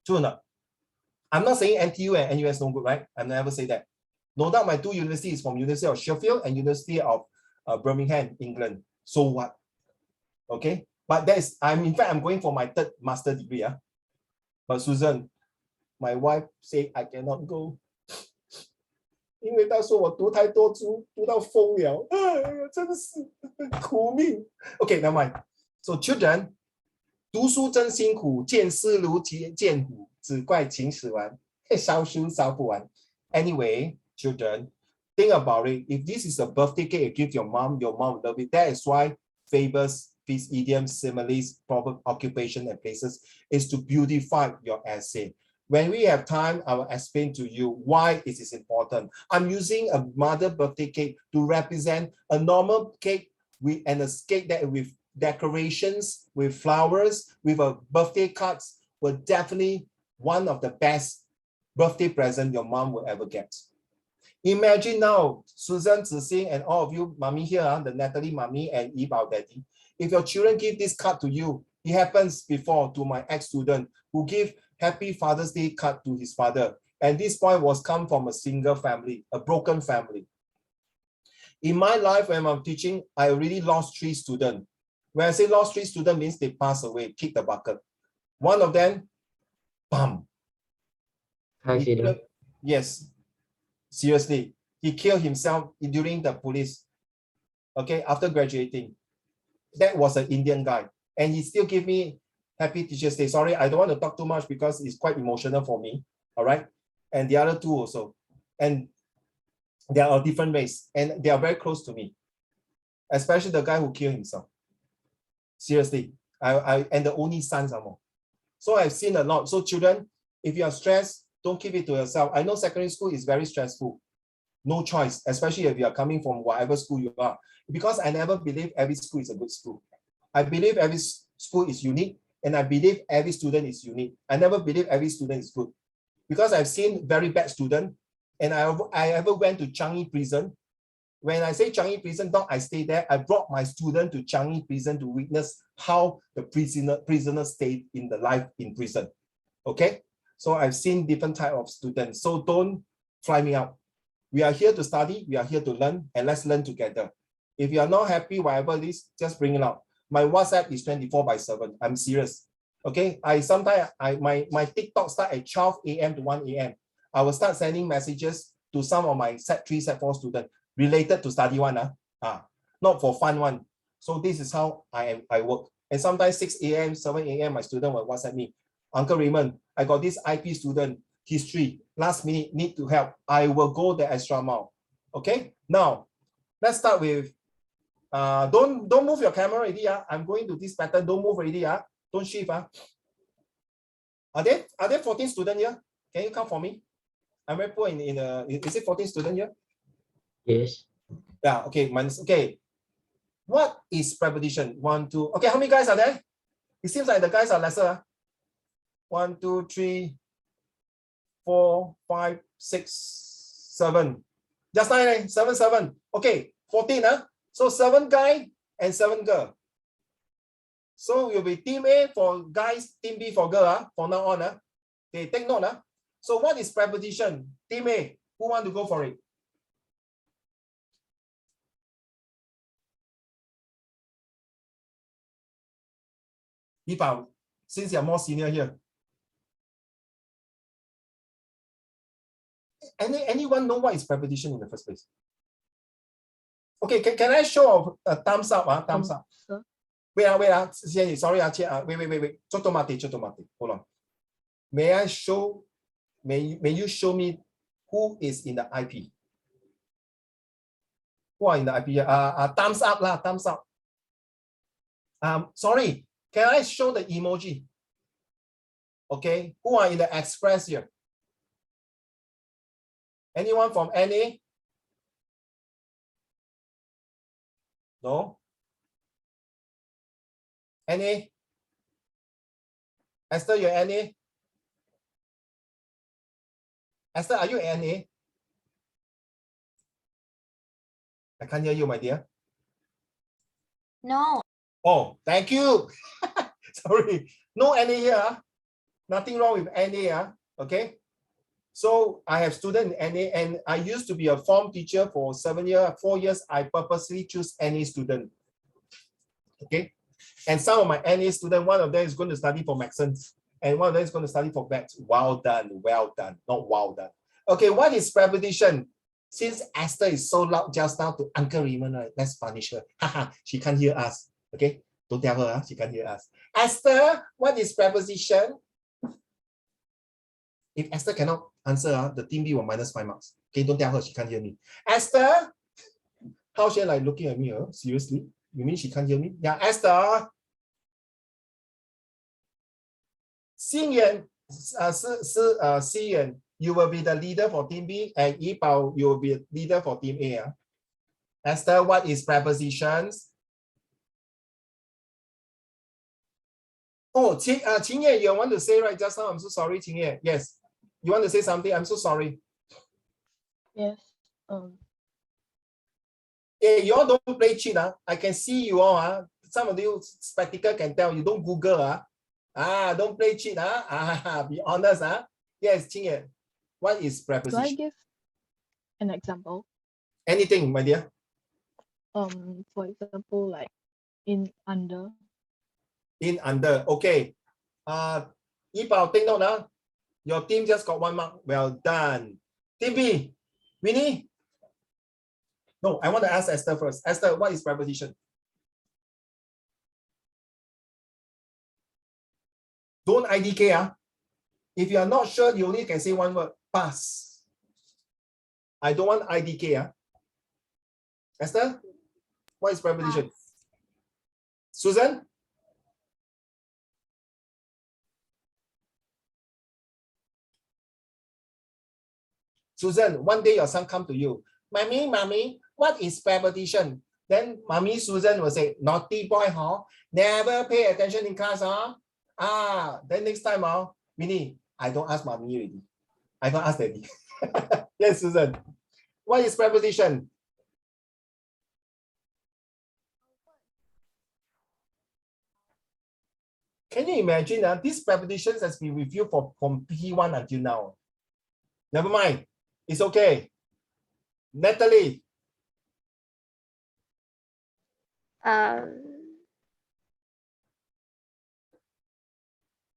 True or not? I'm not saying NTU and NUS no good, right? I never say that. No doubt my two universities from University of Sheffield and University of Birmingham, England. So what? Okay, but in fact, I'm going for my 3rd master degree. But Susan, my wife say I cannot go. 因为她说我读太多书，读到疯了，哎呀，真的是苦命。Okay, never mind. So children, 读书真辛苦，见师如见虎，只怪秦始皇。Anyway, children, think about it. If this is a birthday cake you give your mom will love it. That is why fables, these idioms, similes, proverb, occupation, and places is to beautify your essay. When we have time, I will explain to you why it is important. I'm using a mother birthday cake to represent a normal cake and a cake that with decorations, with flowers, with a birthday cards, will definitely one of the best birthday present your mom will ever get. Imagine now, Susan, Zixing, and all of you, mommy here, the Natalie mommy and Yibao daddy. If your children give this card to you, it happens before to my ex-student who gave Happy Father's Day card to his father. And this point was come from a single family, a broken family. In my life, when I'm teaching, I already lost 3 students. When I say lost 3 students, means they passed away, kick the bucket. One of them, bam. Yes, seriously, he killed himself during the police. Okay, after graduating. That was an Indian guy. And he still give me Happy Teacher's Day. Sorry, I don't want to talk too much because it's quite emotional for me. All right. And the other 2 also. And they are a different race. And they are very close to me. Especially the guy who killed himself. Seriously. And the only son some more. So I've seen a lot. So children, if you are stressed, don't keep it to yourself. I know secondary school is very stressful. No choice, especially if you are coming from whatever school you are. Because I never believe every school is a good school. I believe every school is unique, and I believe every student is unique. I never believe every student is good. Because I've seen very bad students, and I ever went to Changi prison. When I say Changi prison, not I stay there, I brought my student to Changi prison to witness how the prisoner stayed in the life in prison. Okay? So I've seen different type of students. So don't fly me out. We are here to study, we are here to learn, and let's learn together. If you are not happy, whatever it is, just bring it out. My WhatsApp is 24/7. I'm serious. Okay, sometimes my TikTok start at 12 a.m. to 1 a.m. I will start sending messages to some of my Set 3, Set 4 students related to study one, not for fun one. So this is how I work. And sometimes 6 a.m., 7 a.m. my student will WhatsApp me, Uncle Raymond, I got this IP student, history, last minute, need to help. I will go the extra mile. Okay, now let's start with don't move your camera already. I'm going to this pattern. Don't move already. Don't shift. Are there 14 students here? Can you count for me? I'm very poor is it 14 students here? Yes. Yeah, okay. Okay. What is preposition? 1, 2. Okay, how many guys are there? It seems like the guys are lesser. 1, 2, 3, 4, 5, 6, 7. Just 9, 7, 7. Okay, 14. So 7 guy and 7 girl. So you'll be team A for guys, team B for girl. From now on. Okay, take note. So what is preposition? Team A. Who want to go for it? Yibao, since you're more senior here. Anyone know what is preposition in the first place? Okay, can I show a thumbs up? Thumbs up. Sure. Wait, sorry, wait. Chotomate. Hold on. May you show me who is in the IP? Who are in the IP? Thumbs up lah, thumbs up. Sorry, can I show the emoji? Okay, who are in the express here? Anyone from NA? No? NA? Esther, you're NA? Esther, are you NA? I can't hear you, my dear. No. Oh, thank you. Sorry. No NA here. Nothing wrong with NA. Okay. So I have students in NA, and I used to be a form teacher for 4 years. I purposely choose NA student. Okay. And some of my NA students, one of them is going to study for medicine, and one of them is going to study for maths. Well done, not well done. Okay, what is preposition? Since Esther is so loud just now to Uncle Raymond, right? Let's punish her. She can't hear us. Okay, don't tell her, she can't hear us. Esther, what is preposition? If Esther cannot answer, the team B will minus 5 marks. Okay, don't tell her she can't hear me. Esther, how she like looking at me? Seriously? You mean she can't hear me? Yeah, Esther. Xing Yuan, Xi Yuan, you will be the leader for team B, and Yi Bao, you will be leader for team A. Esther, what is prepositions? Oh, Qing Ye, you want to say right just now? I'm so sorry, Qing Ye. Yes. You want to say something? I'm so sorry. Yes. Hey, you all don't play cheat. I can see you all. Some of you spectacle can tell you don't Google. Don't play cheat. Be honest. Yes, Qing Ye. What is Do I preposition? give an example? Anything, my dear. For example, like in, under. In, under. Okay. Yi Bao, take note. Your team just got 1 mark. Well done. Team B, Winnie. No, I want to ask Esther first. Esther, what is preposition? Don't IDK. If you are not sure, you only can say one word. Pass. I don't want IDK. Esther, what is preposition? Susan? Susan, one day your son come to you. Mommy, what is preposition? Then Mommy Susan will say, naughty boy, never pay attention in class, then next time, Minnie, I don't ask Mommy already. I don't ask Daddy. Yes, Susan. What is preposition? Can you imagine these prepositions has been with you from P1 until now? Never mind. It's okay. Natalie.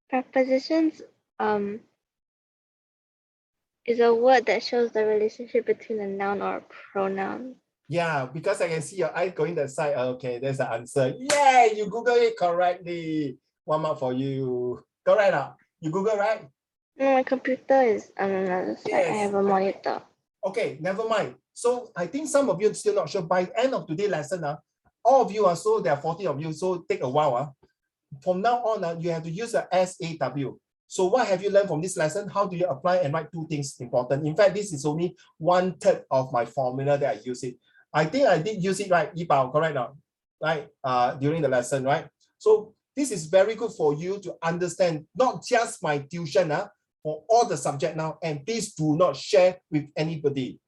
Prepositions is a word that shows the relationship between a noun or a pronoun. Yeah, because I can see your eye going that side. Okay, there's the answer. Yeah, you Google it correctly. 1 mark for you. Correct now. You Google, right? No, my computer is on another side. Yes. I have a monitor. Okay, never mind. So I think some of you are still not sure. By the end of today's lesson, all of you are so there are 40 of you. So take a while. From now on, you have to use the SAW. So what have you learned from this lesson? How do you apply and write 2 things important? In fact, this is only 1/3 of my formula that I use it. I think I did use it right, Yi Bao, correct now? Right? During the lesson, right? So this is very good for you to understand, not just my tuition, for all the subject now, and please do not share with anybody.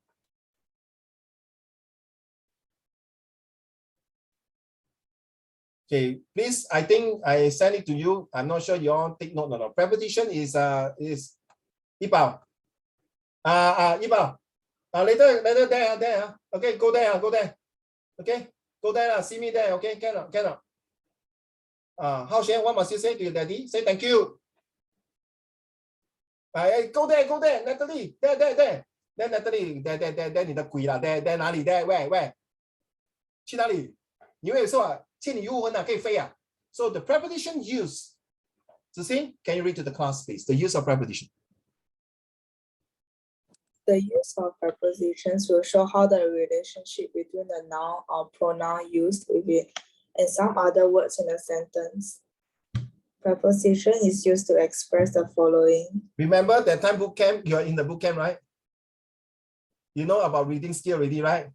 Okay, please, I think I send it to you. I'm not sure you all take note or not. Preposition is Yi Bao. Yi Bao. Later there. Okay, go there. Okay, go there. See me there. Okay, cannot. How Shen, what must you say to your daddy? Say thank you. Go there, Natalie. There. Then Natalie, there你的鬼啦 there 哪里 there where 去哪里？你会说倩女幽魂可以飞啊 So the preposition use. Zixing, can you read to the class, please? The use of preposition. The use of prepositions will show how the relationship between the noun or pronoun used with it and some other words in a sentence. Preposition is used to express the following. Remember that time boot camp, you're in the boot camp, right? You know about reading skill already, right?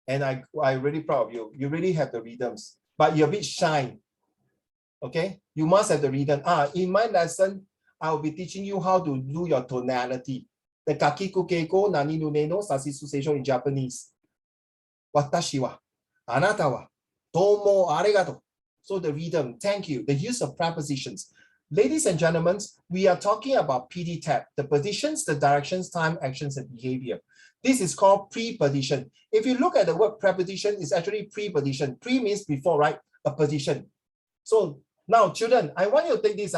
And I'm really proud of you. You really have the rhythms, but you're a bit shy. Okay? You must have the rhythm. In my lesson, I will be teaching you how to do your tonality. The kakiku keiko nani no ne no sasisu seisho in Japanese. Watashi wa, anata wa, domo arigato. So the rhythm, thank you. The use of prepositions. Ladies and gentlemen, we are talking about PD tab, the positions, the directions, time, actions, and behavior. This is called preposition. If you look at the word preposition, it's actually preposition. Pre means before, right? A position. So now, children, I want you to take this.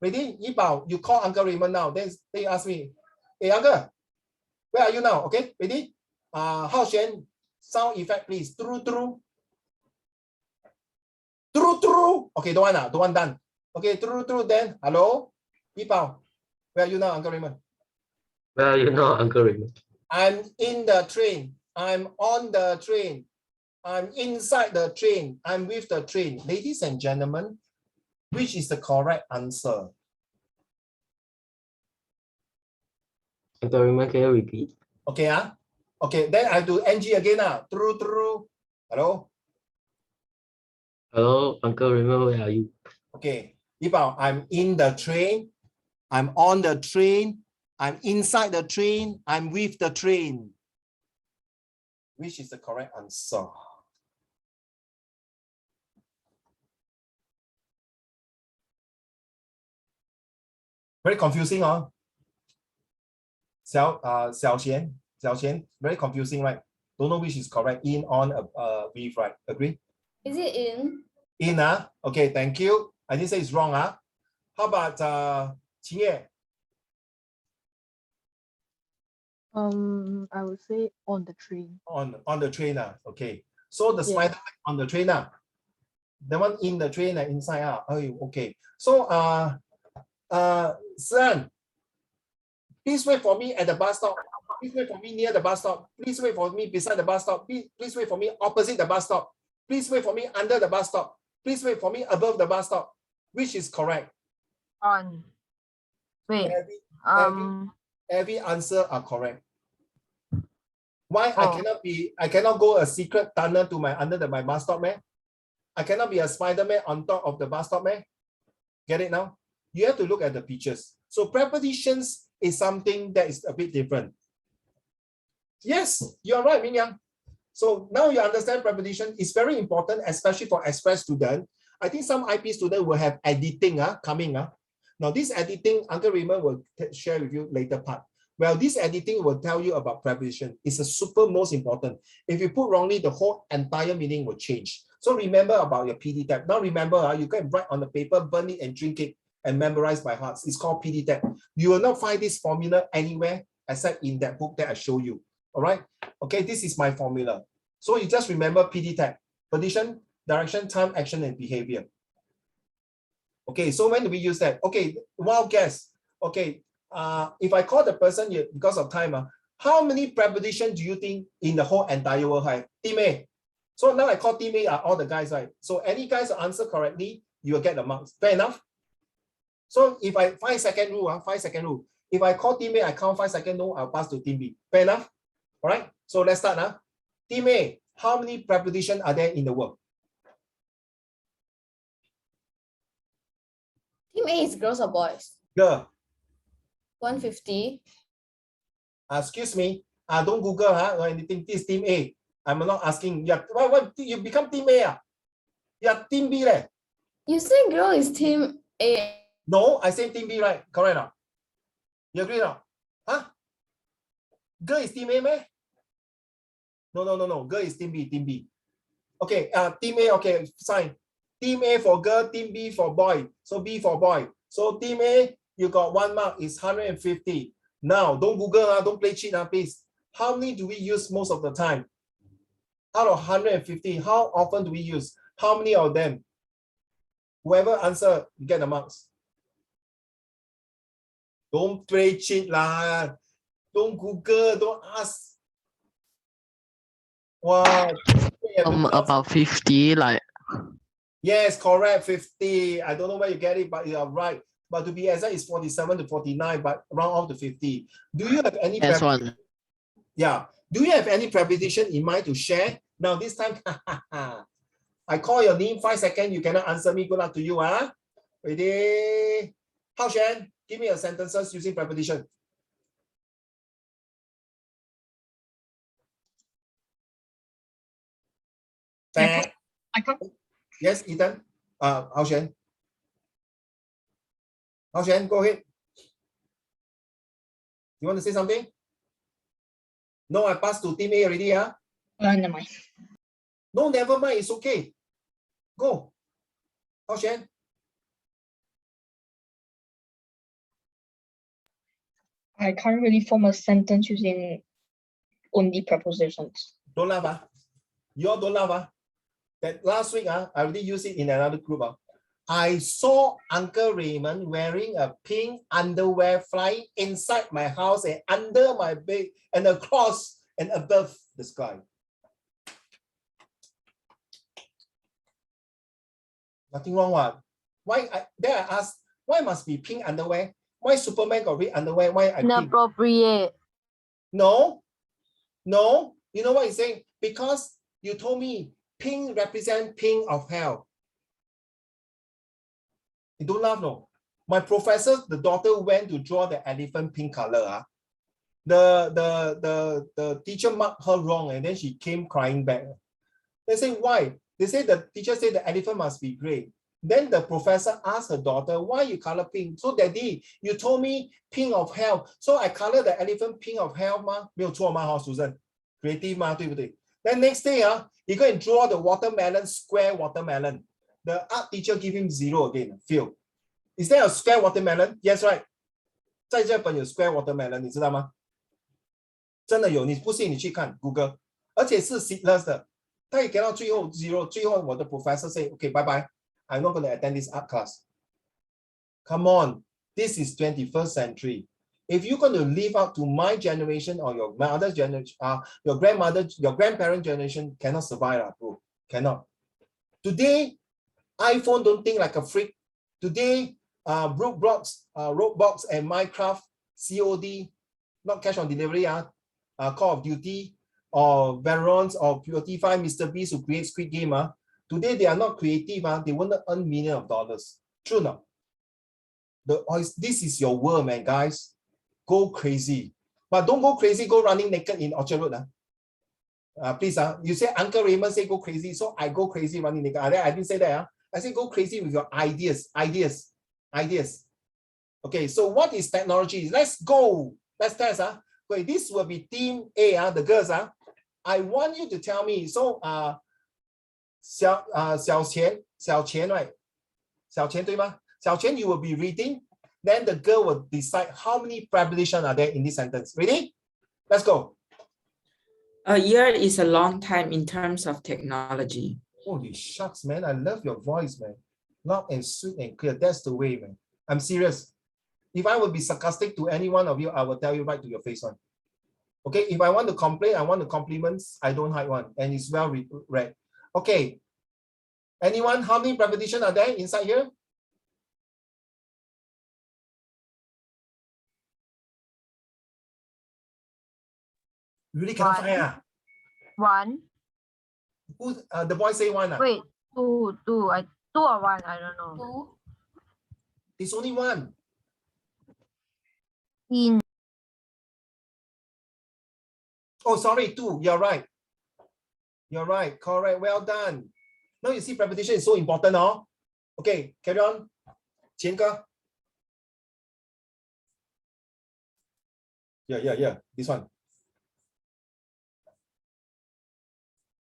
Ready? Yi Bao, you call Uncle Raymond now. Then they ask me, hey, Uncle, where are you now? Okay, ready? Hao Xuan, sound effect, please. True. Okay, don't want done. Okay, true, then, hello? Yi Bao, Where are you now, Uncle Raymond? Well, you know, Uncle Raymond. I'm in the train. I'm on the train. I'm inside the train. I'm with the train. Ladies and gentlemen, which is the correct answer? Uncle Raymond, can you repeat? Okay, okay, then I do NG again. True. Hello? Hello, Uncle Raymond, where are you? Okay, Yibao, I'm in the train. I'm on the train. I'm inside the train. I'm with the train. Which is the correct answer? Very confusing, huh? Xiao Xian, very confusing, right? Don't know which is correct. In, on, with, right? Agree? Is it in? In, okay, thank you. I didn't say it's wrong, How about Qingye? I would say on the train. On the train, okay. So the Yeah. spider on the train, the one in the train, inside, oh, okay. So Sian, please wait for me at the bus stop. Please wait for me near the bus stop. Please wait for me beside the bus stop. Please wait for me opposite the bus stop. Please wait for me under the bus stop. Please wait for me above the bus stop. Which is correct? On. Wait. Every answer are correct. Why Oh. I cannot go a secret tunnel to my bus stop, man? I cannot be a Spider-Man on top of the bus stop, man. Get it now? You have to look at the pictures. So prepositions is something that is a bit different. Yes, you're right, Ming Yang. So now you understand preposition is very important, especially for express student. I think some IP student will have editing coming. Now this editing, Uncle Raymond will share with you later part. Well, this editing will tell you about preposition. It's a super most important. If you put wrongly, the whole entire meaning will change. So remember about your PD tag. Now remember, you can write on the paper, burn it and drink it and memorize by heart. It's called PD tag. You will not find this formula anywhere except in that book that I show you. All right. Okay, this is my formula. So you just remember PD tag: position, direction, time, action, and behavior. Okay, so when do we use that? Okay, wild guess. Okay, if I call the person here because of time, how many prepositions do you think in the whole entire world have? Team A. So now I call team A are all the guys, right? So any guys who answer correctly, you will get the marks. Fair enough? So if I 5 second rule, 5 second rule. If I call team A, I count 5 seconds, no, I'll pass to team B. Fair enough? All right, so let's start. Team A, how many prepositions are there in the world? Team A is girls or boys? Girl. 150. Excuse me, don't Google or anything. This team A. I'm not asking. What you become team A? Yeah, team B. You say girl is team A. No, I say team B, right? Correct now. You agree now? Huh? Girl is team A, man? No. Girl is team B, team B. Okay, team A, okay, sign. Team A for girl, team B for boy. So B for boy. So team A, you got 1 mark, is 150. Now, don't Google, don't play cheat, please. How many do we use most of the time? Out of 150, how often do we use? How many of them? Whoever answer, you get the marks. Don't play cheat lah. Don't Google, don't ask. Wow. About 50, like. Yes, correct, 50. I don't know where you get it, but you are right. But to be exact, it's 47 to 49, but round off to 50. Do you have any? That's one. Yeah. Do you have any preposition in mind to share? Now this time, I call your name, 5 seconds. You cannot answer me. Good luck to you. Ready? Hao Xuan, give me a sentences using preposition. Yes, Ethan. Hao Xuan. Hao Xuan, go ahead. You want to say something? No, I passed to team A already. Never mind. No, never mind. It's okay. Go. Hao Xuan. I can't really form a sentence using only prepositions. Don't laugh. You all don't laugh. That last week, I already used it in another group. I saw Uncle Raymond wearing a pink underwear flying inside my house and under my bed and across and above the sky. Nothing wrong, what? Why? Then I asked, why must be pink underwear? Why Superman got red underwear? Why I pink? Inappropriate. No, no. You know what he's saying? Because you told me pink represent pink of hell. You don't laugh, no. My professor, the daughter went to draw the elephant pink color. The teacher marked her wrong and then she came crying back. They say, why? They say the teacher said the elephant must be gray. Then the professor asked her daughter, why you color pink? So daddy, you told me pink of hell. So I color the elephant pink of hell ma? 没有错嘛, Susan? Creative ma, 对不对? Then next day, he go and draw the watermelon, square watermelon. The art teacher give him 0 again, fail. Is there a square watermelon? Yes, right. 在日本有 square watermelon, 你知道吗？真的有，你不信你去看 Google， 而且是 seedless 的。他也给到最后 0， 最后我的 professor say, okay, bye bye. I'm not going to attend this art class. Come on, this is 21st century. If you're going to live up to my generation or your mother's generation, your grandparent generation cannot survive, bro. Cannot. Today, iPhone don't think like a freak. Today, Roblox and Minecraft, COD, not cash on delivery, Call of Duty, or Valorant, or Purify, Mr. Beast who create Squid Game. Today, they are not creative. They want to earn millions of dollars. True no? This is your world, man, guys. Go crazy. But don't go crazy, go running naked in Orchard Road. Please, you say Uncle Raymond say go crazy, so I go crazy running naked. I didn't say that. I say go crazy with your ideas. Okay, so what is technology? Let's go. Let's test. Okay, this will be team A, the girls. I want you to tell me. So, 小钱 right? 小钱对吗？小钱 you will be reading. Then the girl will decide how many prepositions are there in this sentence. Ready? Let's go. A year is a long time in terms of technology. Holy shucks, man. I love your voice, man. Loud and sweet and clear. That's the way, man. I'm serious. If I would be sarcastic to any one of you, I will tell you right to your face one. Okay, if I want to complain, I want to compliments, I don't hide one. And it's well read. Okay. Anyone? How many prepositions are there inside here? Really cannot find. One. Who? The boy say one. Wait, two. Two or one? I don't know. Two. It's only one. In. Oh, sorry, two. You're right. You're right. Correct. Well done. Now you see preposition is so important, huh? Okay, carry on. 钱哥. Yeah. This one.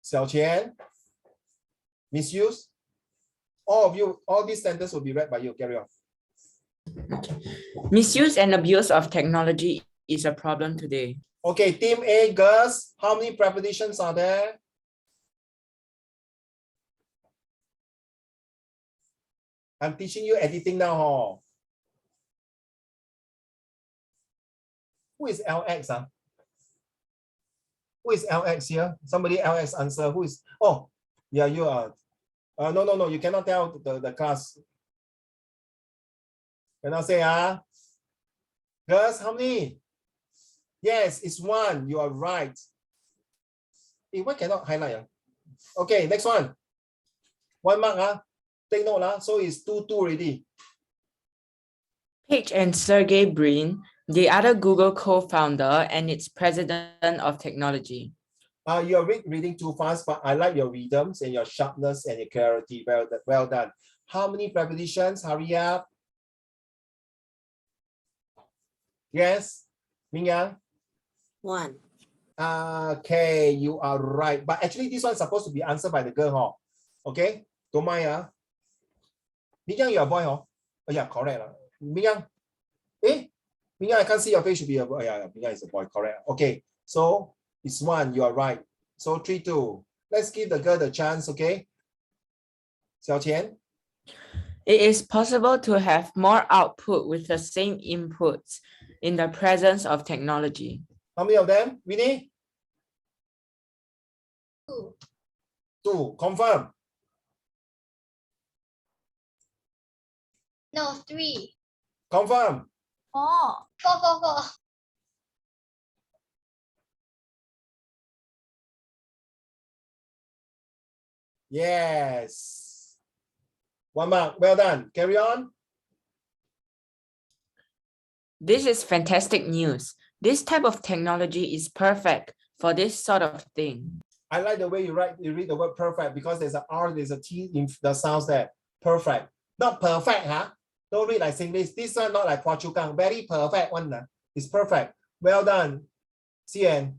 小钱. Misuse. All of you, all these sentences will be read by you. Carry on. Misuse and abuse of technology is a problem today. Okay, team A, girls. How many prepositions are there? I'm teaching you editing now. Huh? Who is LX? Who is LX here? Somebody LX answer. Who is? Oh, yeah, you are. No. You cannot tell the class. Cannot say, Girls, how many? Yes, it's one. You are right. Hey, why cannot highlight? Okay, next one. 1 mark. Take note. So it's 2-2 already. Page and Sergey Brin, the other Google co-founder and its president of technology. You're reading too fast, but I like your rhythms and your sharpness and your clarity. Well done. How many prepositions? Hurry up. Yes, Mingyang? 1. Okay, you are right. But actually, this one is supposed to be answered by the girl, huh? Okay, don't mind. Mingyang, you're a boy, huh? Oh, yeah, correct. Mingyang, Mingyang, I can't see your face. Should be a boy. Yeah, Mingyang is a boy, correct. Okay, so it's 1. You are right. So 3-2. Let's give the girl the chance, okay? 小钱. It is possible to have more output with the same inputs in the presence of technology. How many of them? Winnie? 2. 2. Confirm. No, 3. Confirm. 4. 4, 4, 4. Yes. 1 mark. Well done. Carry on. This is fantastic news. This type of technology is perfect for this sort of thing. I like the way you read the word perfect because there's a R, there's a T in the sounds there. Perfect. Not perfect, huh? Don't read like Singlish. This one not like Phua Chu Kang. Very perfect one. It's perfect. Well done. CN.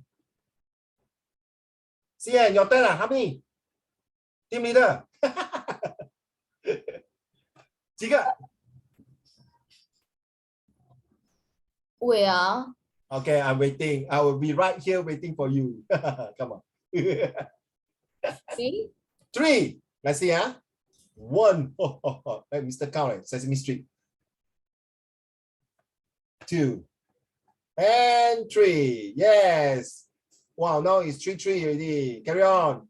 CN, your turn. How many? Team leader. 几个? Wait, ah. Okay, I'm waiting. I will be right here waiting for you. Come on. 3. 3. Let's see, huh? 1. Let Mr. Count, Sesame Street. 2. And 3. Yes. Wow, now it's 3-3 already. Carry on.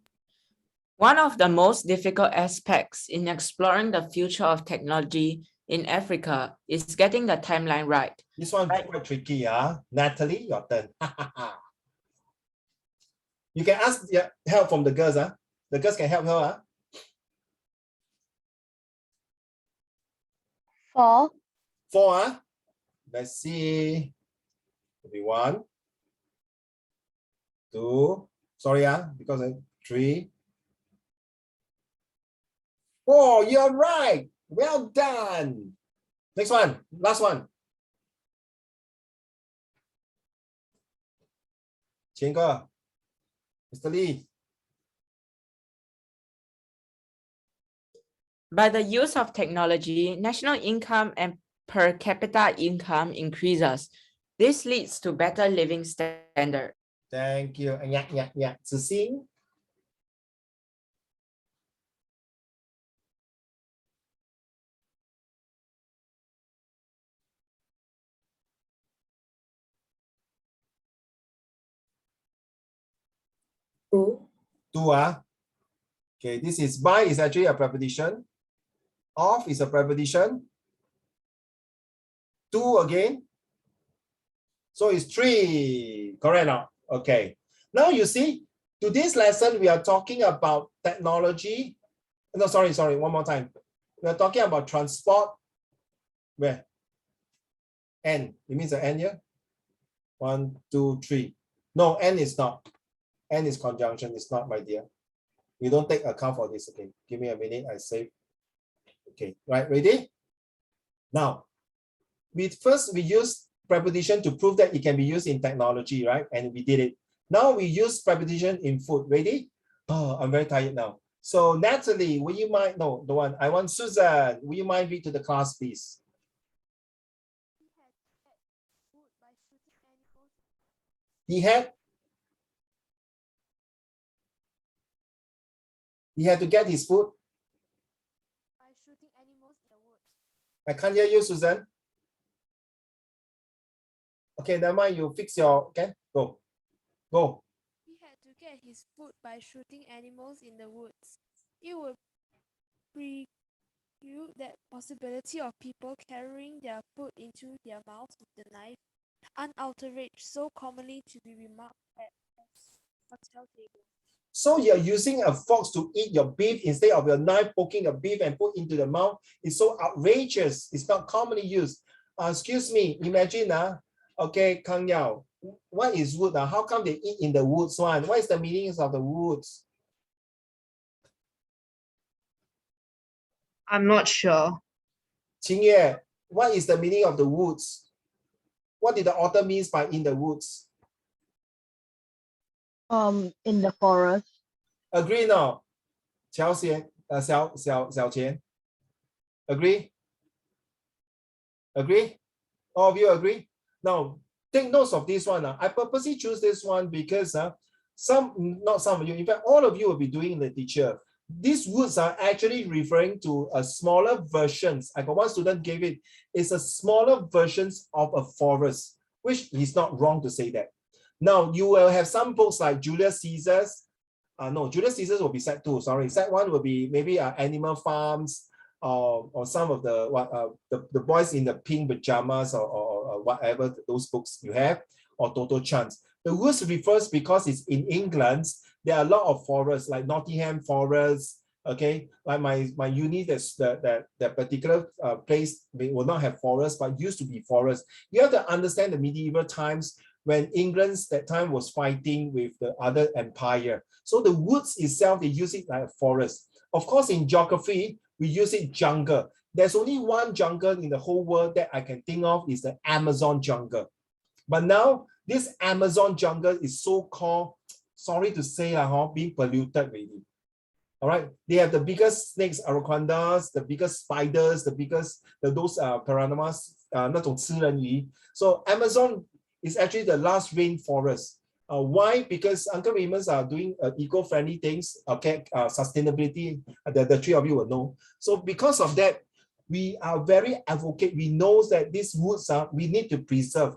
One of the most difficult aspects in exploring the future of technology in Africa is getting the timeline right. This one quite tricky, huh? Natalie, your turn. You can ask help from the girls, huh? The girls can help her, huh? 4. 4, huh? Let's see. Maybe 1, 2. Sorry, because 3. 4. You're right. Well done. Next one. Last one. 前个 Mr. Lee. By the use of technology, national income and per capita income increases. This leads to better living standard. Thank you. Yeah. 子欣. Two. 2, Okay, this is by is actually a preposition. Of is a preposition. 2 again. So it's 3. Correct now. Okay. Now you see, today's lesson we are talking about technology. No, sorry. One more time. We are talking about transport. Where? N. It means the N here. 1, 2, 3. No, N is not. N is conjunction. It's not, my dear. We don't take account for this. Okay. Give me a minute. I save. Okay. Right. Ready? Now, we use preposition to prove that it can be used in technology, right? And we did it. Now we use preposition in food. Ready? Oh, I'm very tired now. So Natalie, will you mind? No, the one. I want Susan. Will you mind read to the class, please? He had to get his food by shooting animals in the woods. I can't hear you, Susan. Okay, never mind. You fix your. Okay, go. He had to get his food by shooting animals in the woods. It would preclude that possibility of people carrying their food into their mouths with the knife, an outrage so commonly to be remarked at hotel tables. So you're using a fork to eat your beef instead of your knife poking the beef and put into the mouth. It's so outrageous. It's not commonly used. Excuse me. Imagine, okay, Kang Yao, what is wood? How come they eat in the woods one? What is the meaning of the woods? I'm not sure. Qingye, what is the meaning of the woods? What did the author means by in the woods? In the forest. Agree now? Xiao Agree? Agree? All of you agree? Now, take notes of this one. I purposely choose this one because not some of you, in fact, all of you will be doing the teacher. these woods are actually referring to a smaller versions. I got one student gave it. It's a smaller versions of a forest, which is not wrong to say that. Now you will have some books like Julius Caesar's. No, Julius Caesar's will be set 2. Sorry, set 1 will be maybe Animal Farms or some of the boys in the pink pajamas or whatever those books you have, or Toto Chance. The woods refers because it's in England. There are a lot of forests like Nottingham Forest. Okay, like my uni, that's that particular place will not have forests, but used to be forests. You have to understand the medieval times when England that time was fighting with the other empire. So the woods itself, they use it like a forest. Of course, in geography, we use it jungle. There's only one jungle in the whole world that I can think of is the Amazon jungle. But now this Amazon jungle is so-called, sorry to say, being polluted already. All right, they have the biggest snakes, anacondas, the biggest spiders, the biggest those piranhas, 那种吃人鱼. So Amazon is actually the last rainforest. Why? Because Uncle Raymond's are doing eco-friendly things, okay, sustainability, the three of you will know. So because of that, we are very advocate. We know that these woods we need to preserve.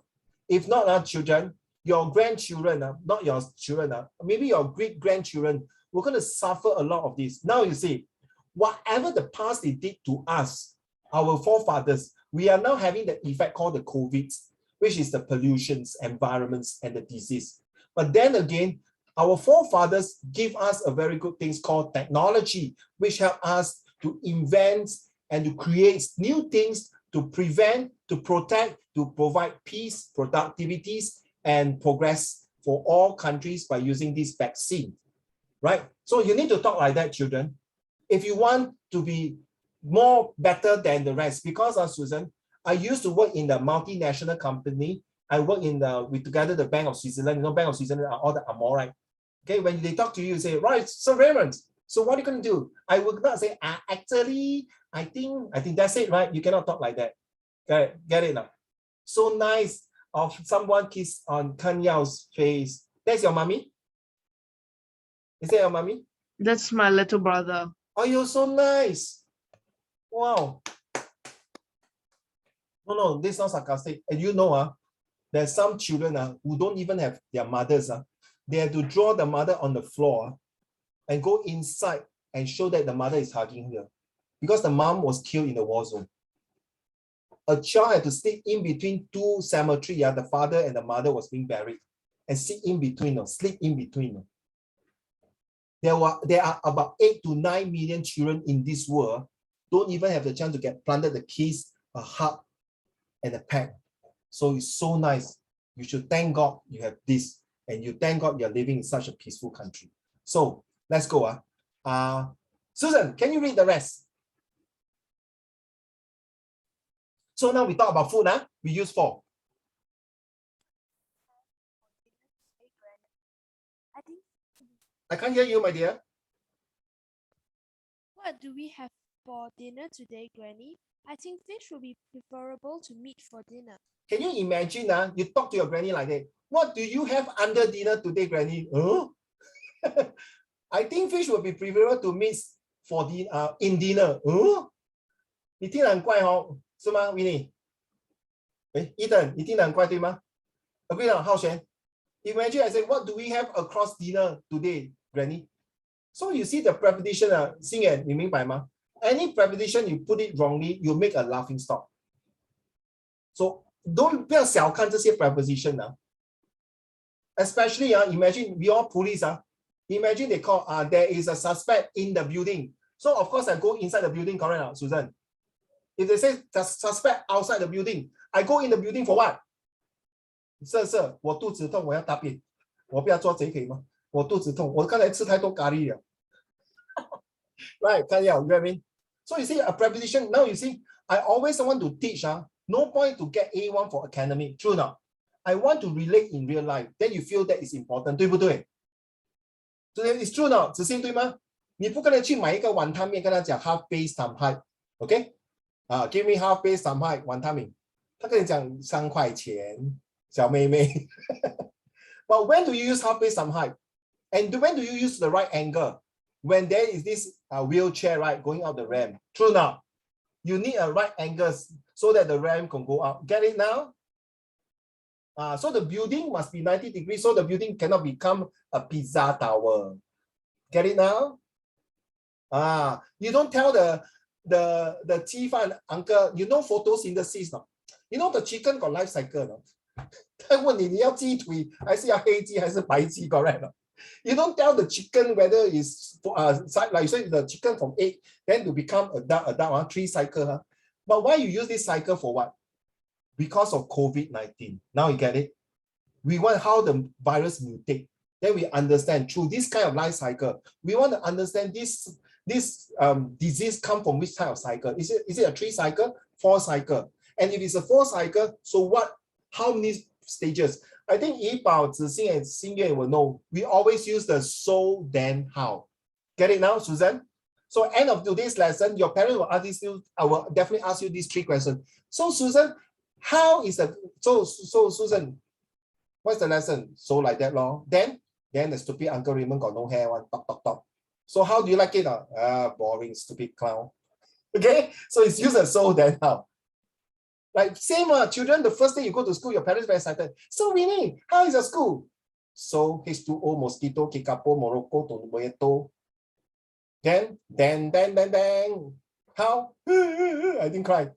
If not our children, your grandchildren, not your children, maybe your great-grandchildren, we're going to suffer a lot of this. Now you see, whatever the past they did to us, our forefathers, we are now having the effect called the COVID, which is the pollutions, environments, and the disease. But then again, our forefathers give us a very good thing called technology, which help us to invent and to create new things to prevent, to protect, to provide peace, productivities, and progress for all countries by using this vaccine, right? So you need to talk like that, children. If you want to be more better than the rest, because Susan, I used to work in the multinational company. I work in together the Bank of Switzerland. You know, Bank of Switzerland are all the Amorite. Okay, when they talk to you, you say, right, so Raymond, so what are you going to do? I would not say, actually, I think that's it, right? You cannot talk like that. Get it now? So nice of someone kiss on Kan Yao's face. That's your mommy? Is that your mommy? That's my little brother. Oh, you're so nice. Wow. No, this is not sarcastic. And you know, there's some children who don't even have their mothers. They have to draw the mother on the floor and go inside and show that the mother is hugging her because the mom was killed in the war zone. A child had to sit in between two cemeteries. The father and the mother was being buried and sit in between, sleep in between. There are about 8 to 9 million children in this world don't even have the chance to get planted a kiss, a hug, and a peck. So it's so nice. You should thank God you have this, and you thank God you're living in such a peaceful country. So let's go. Susan, can you read the rest? So now we talk about food. We use 4. I can't hear you, my dear. What do we have for dinner today, Granny? I think fish will be preferable to meat for dinner. Can you imagine, you talk to your granny like that? What do you have under dinner today, Granny? Huh? I think fish will be preferable to meat for in dinner. Huh? 你听得很怪哦，是吗 ，Winnie？ Ethan， 你听得很怪对吗 ？Agree 浩璇 ？Imagine I say, what do we have across dinner today, Granny? So you see the preposition, 心妍，你明白吗？ Any preposition you put it wrongly, you make a laughing stock. So不要小看这些 preposition. Especially imagine we all police. Imagine they call there is a suspect in the building. So of course I go inside the building, correct, Susan? If they say suspect outside the building, I go in the building for what? Sir, 我肚子痛，我要大便。我不要做贼可以吗？我肚子痛，我刚才吃太多咖喱了。Right, 看一下 you know what I mean? So you see a preposition, now you see, I always want to teach, no point to get A1 for academic, true or not? I want to relate in real life, then you feel that is important, 对不对？ So it's true or not? 子欣对吗？你不可能去买一个碗汤面跟他讲 half base time high, okay? Give me half base time high 碗汤面，他跟你讲3块钱，小妹妹。But when do you use half base time high? And when do you use the right angle? when there is this wheelchair, right, going up the ramp. True now. You need a right angle so that the ramp can go up. Get it now? So the building must be 90 degrees, so the building cannot become a pizza tower. Get it now? You don't tell the T5 uncle, you know photosynthesis no? You know the chicken got life cycle no? 他问你要鸡腿还是要黑鸡还是白鸡 correct no? You don't tell the chicken whether it's like you say the chicken from egg then to become adult 3 cycle huh? But why you use this cycle for what? Because of COVID-19. Now you get it? We want how the virus mutate. Then we understand through this kind of life cycle. We want to understand this disease come from which type of cycle? Is it a 3 cycle, 4 cycle? And if it's a 4 cycle, so what? How many stages? I think Yi Bao, Zixing, and Xingyue will know. We always use the so, then, how. Get it now, Susan? So end of today's lesson, your parents will ask you, I will definitely ask you these 3 questions. So Susan, how is the, so Susan, what's the lesson? So like that, lor. Then the stupid Uncle Raymond got no hair, one, talk. So how do you like it? Boring, stupid clown. Okay, so it's used as so, then, how. Like same children, the first day you go to school, your parents very excited. So Winnie, how is your school? So H2O, mosquito, kikapo, Morocco, tomato. Then, how? I didn't cry.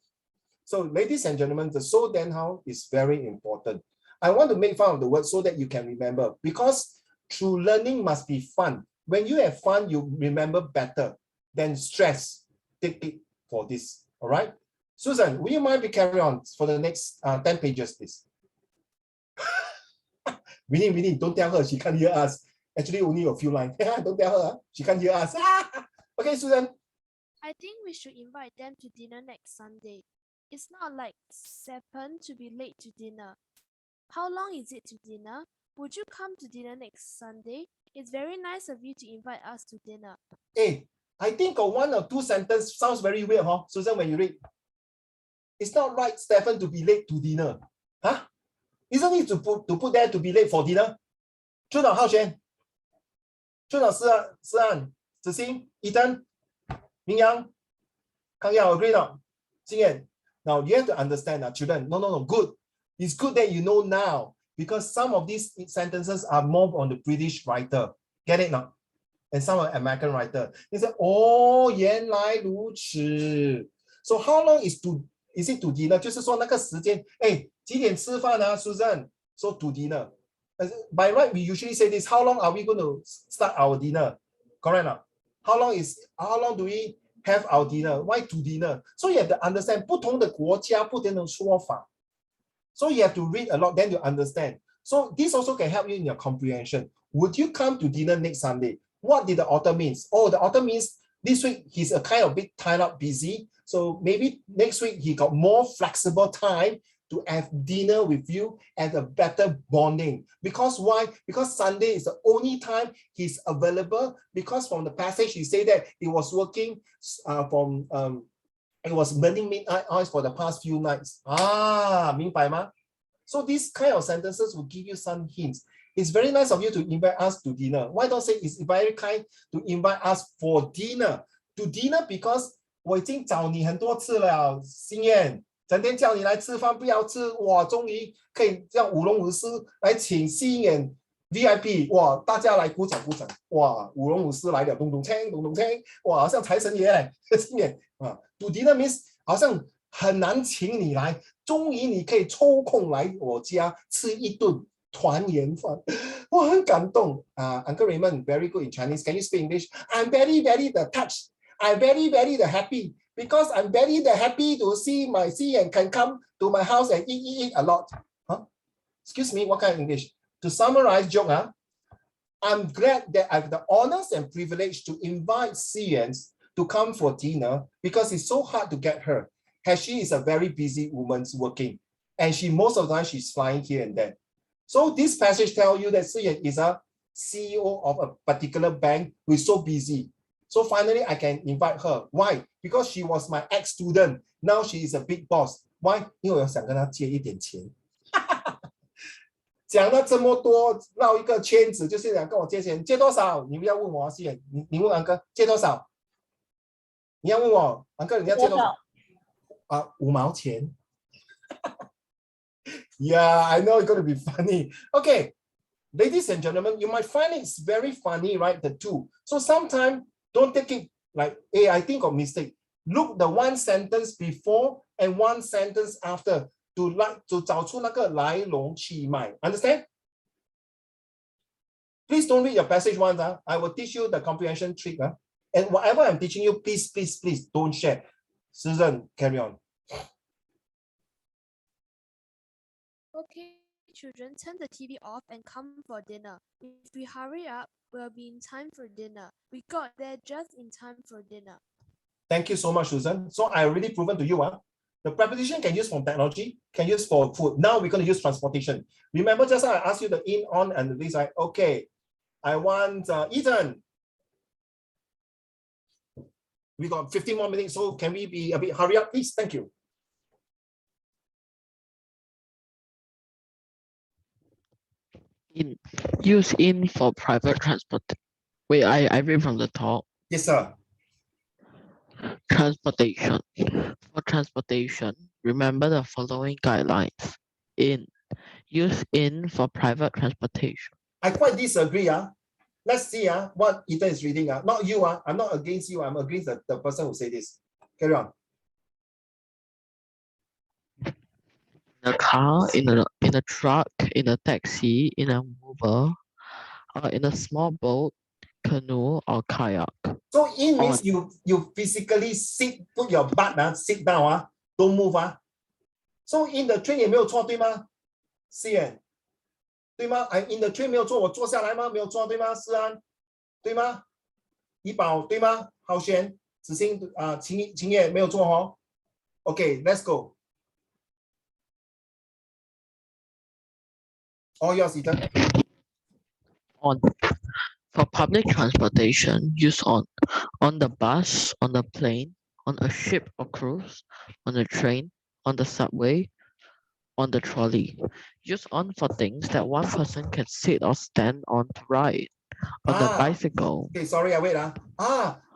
So ladies and gentlemen, the so then how is very important. I want to make fun of the word so that you can remember, because true learning must be fun. When you have fun, you remember better than stress. Take it for this, all right? Susan, will you mind to carry on for the next 10 pages, please? Winnie, don't tell her, she can't hear us. Actually, only a few lines. Don't tell her, she can't hear us. Okay, Susan. I think we should invite them to dinner next Sunday. It's not like 7 to be late to dinner. How long is it to dinner? Would you come to dinner next Sunday? It's very nice of you to invite us to dinner. Hey, I think 1 or 2 sentences sounds very weird, huh? Susan, when you read. It's not right, Stephen, to be late to dinner. Huh? Isn't it to put there to be late for dinner? 朱导浩璇，朱导思安，子欣，Ethan，明阳，康耀 agree not? 经验. Now you have to understand, children. No, good. It's good that you know now, because some of these sentences are more on the British writer. Get it now? And some are American writer. They say, oh, 原来如此. So how long is it to dinner? 就是说那个时间，哎，几点吃饭啊 Susan? So to dinner. By right, we usually say this, how long are we going to start our dinner? Correct now? How long do we have our dinner? Why to dinner? So you have to understand 不同的国家不同的说法. So you have to read a lot, then you understand. So this also can help you in your comprehension. Would you come to dinner next Sunday? What did the author means? Oh, the author means this week he's a kind of bit tied up, busy. So maybe next week he got more flexible time to have dinner with you and a better bonding. Because why? Because Sunday is the only time he's available. Because from the passage he said that he was working it was burning midnight oils for the past few nights. 明白吗? So these kind of sentences will give you some hints. It's very nice of you to invite us to dinner. Why don't say it's very kind to invite us for dinner? To dinner because 我已经找你很多次了，心燕，整天叫你来吃饭，不要吃，哇，终于可以让舞龙舞狮来请心燕 VIP， 哇，大家来鼓掌，哇，舞龙舞狮来了，咚咚锵，哇，好像财神爷嘞，心燕啊。To dinner means 好像很难请你来，终于你可以抽空来我家吃一顿团圆饭，我很感动啊。Uncle Raymond very good in Chinese. Can you speak English? I'm very the touched. I'm very the happy because I'm very the happy to see my and can come to my house and eat a lot. Huh? Excuse me, what kind of English? To summarize joke, I'm glad that I have the honors and privilege to invite Sians to come for dinner because it's so hard to get her, as she is a very busy woman working, and most of the time she's flying here and there. So this passage tells you that Sian is a CEO of a particular bank who is so busy. So finally, I can invite her. Why? Because she was my ex-student. Now she is a big boss. Why? 因为我想跟她借一点钱。讲了这么多，绕一个圈子，就是想跟我借钱，借多少？你不要问我啊，西远，你问安哥借多少？你要问我，安哥你要借多少？啊，5毛钱。Yeah, I know it's going to be funny. Okay, ladies and gentlemen, you might find it's very funny, right? The two. So sometimes don't take it like, hey, I think of mistake. Look the one sentence before and one sentence after to 找出那个来龙去脉. Understand? Please don't read your passage once. I will teach you the comprehension trick. And whatever I'm teaching you, please don't share. Susan, carry on. Okay, children, turn the TV off and come for dinner. If we hurry up, we'll be in time for dinner. We got there just in time for dinner. Thank you so much, Susan. So I already proven to you, the preposition can use for technology, can use for food. Now we're going to use transportation. Remember just now I asked you the in, on, and the this, right? Okay, I want Ethan. We got 15 more minutes, so can we be a bit hurry up, please? Thank you. Use in for private transport. Wait, I read from the top. Yes, sir. Transportation. For transportation, remember the following guidelines. Use in for private transportation. I quite disagree. Let's see what Ethan is reading. Not you. I'm not against you. I'm against the person who said this. Carry on. In a car, in a truck, in a taxi, in a mover, or in a small boat, canoe, or kayak. So in means you physically sit, put your butt sit down don't move So in the train 也没有错对吗？是耶，对吗？in the train 没有坐，我坐下来吗？没有坐对吗？是啊，对吗？怡宝对吗？浩轩、子欣秦叶没有坐哦。Okay, let's go. All yours, Ethan. On. For public transportation, use on the bus, on the plane, on a ship or cruise, on the train, on the subway, on the trolley. Use on for things that one person can sit or stand on to ride. On the bicycle. Okay, sorry, I wait.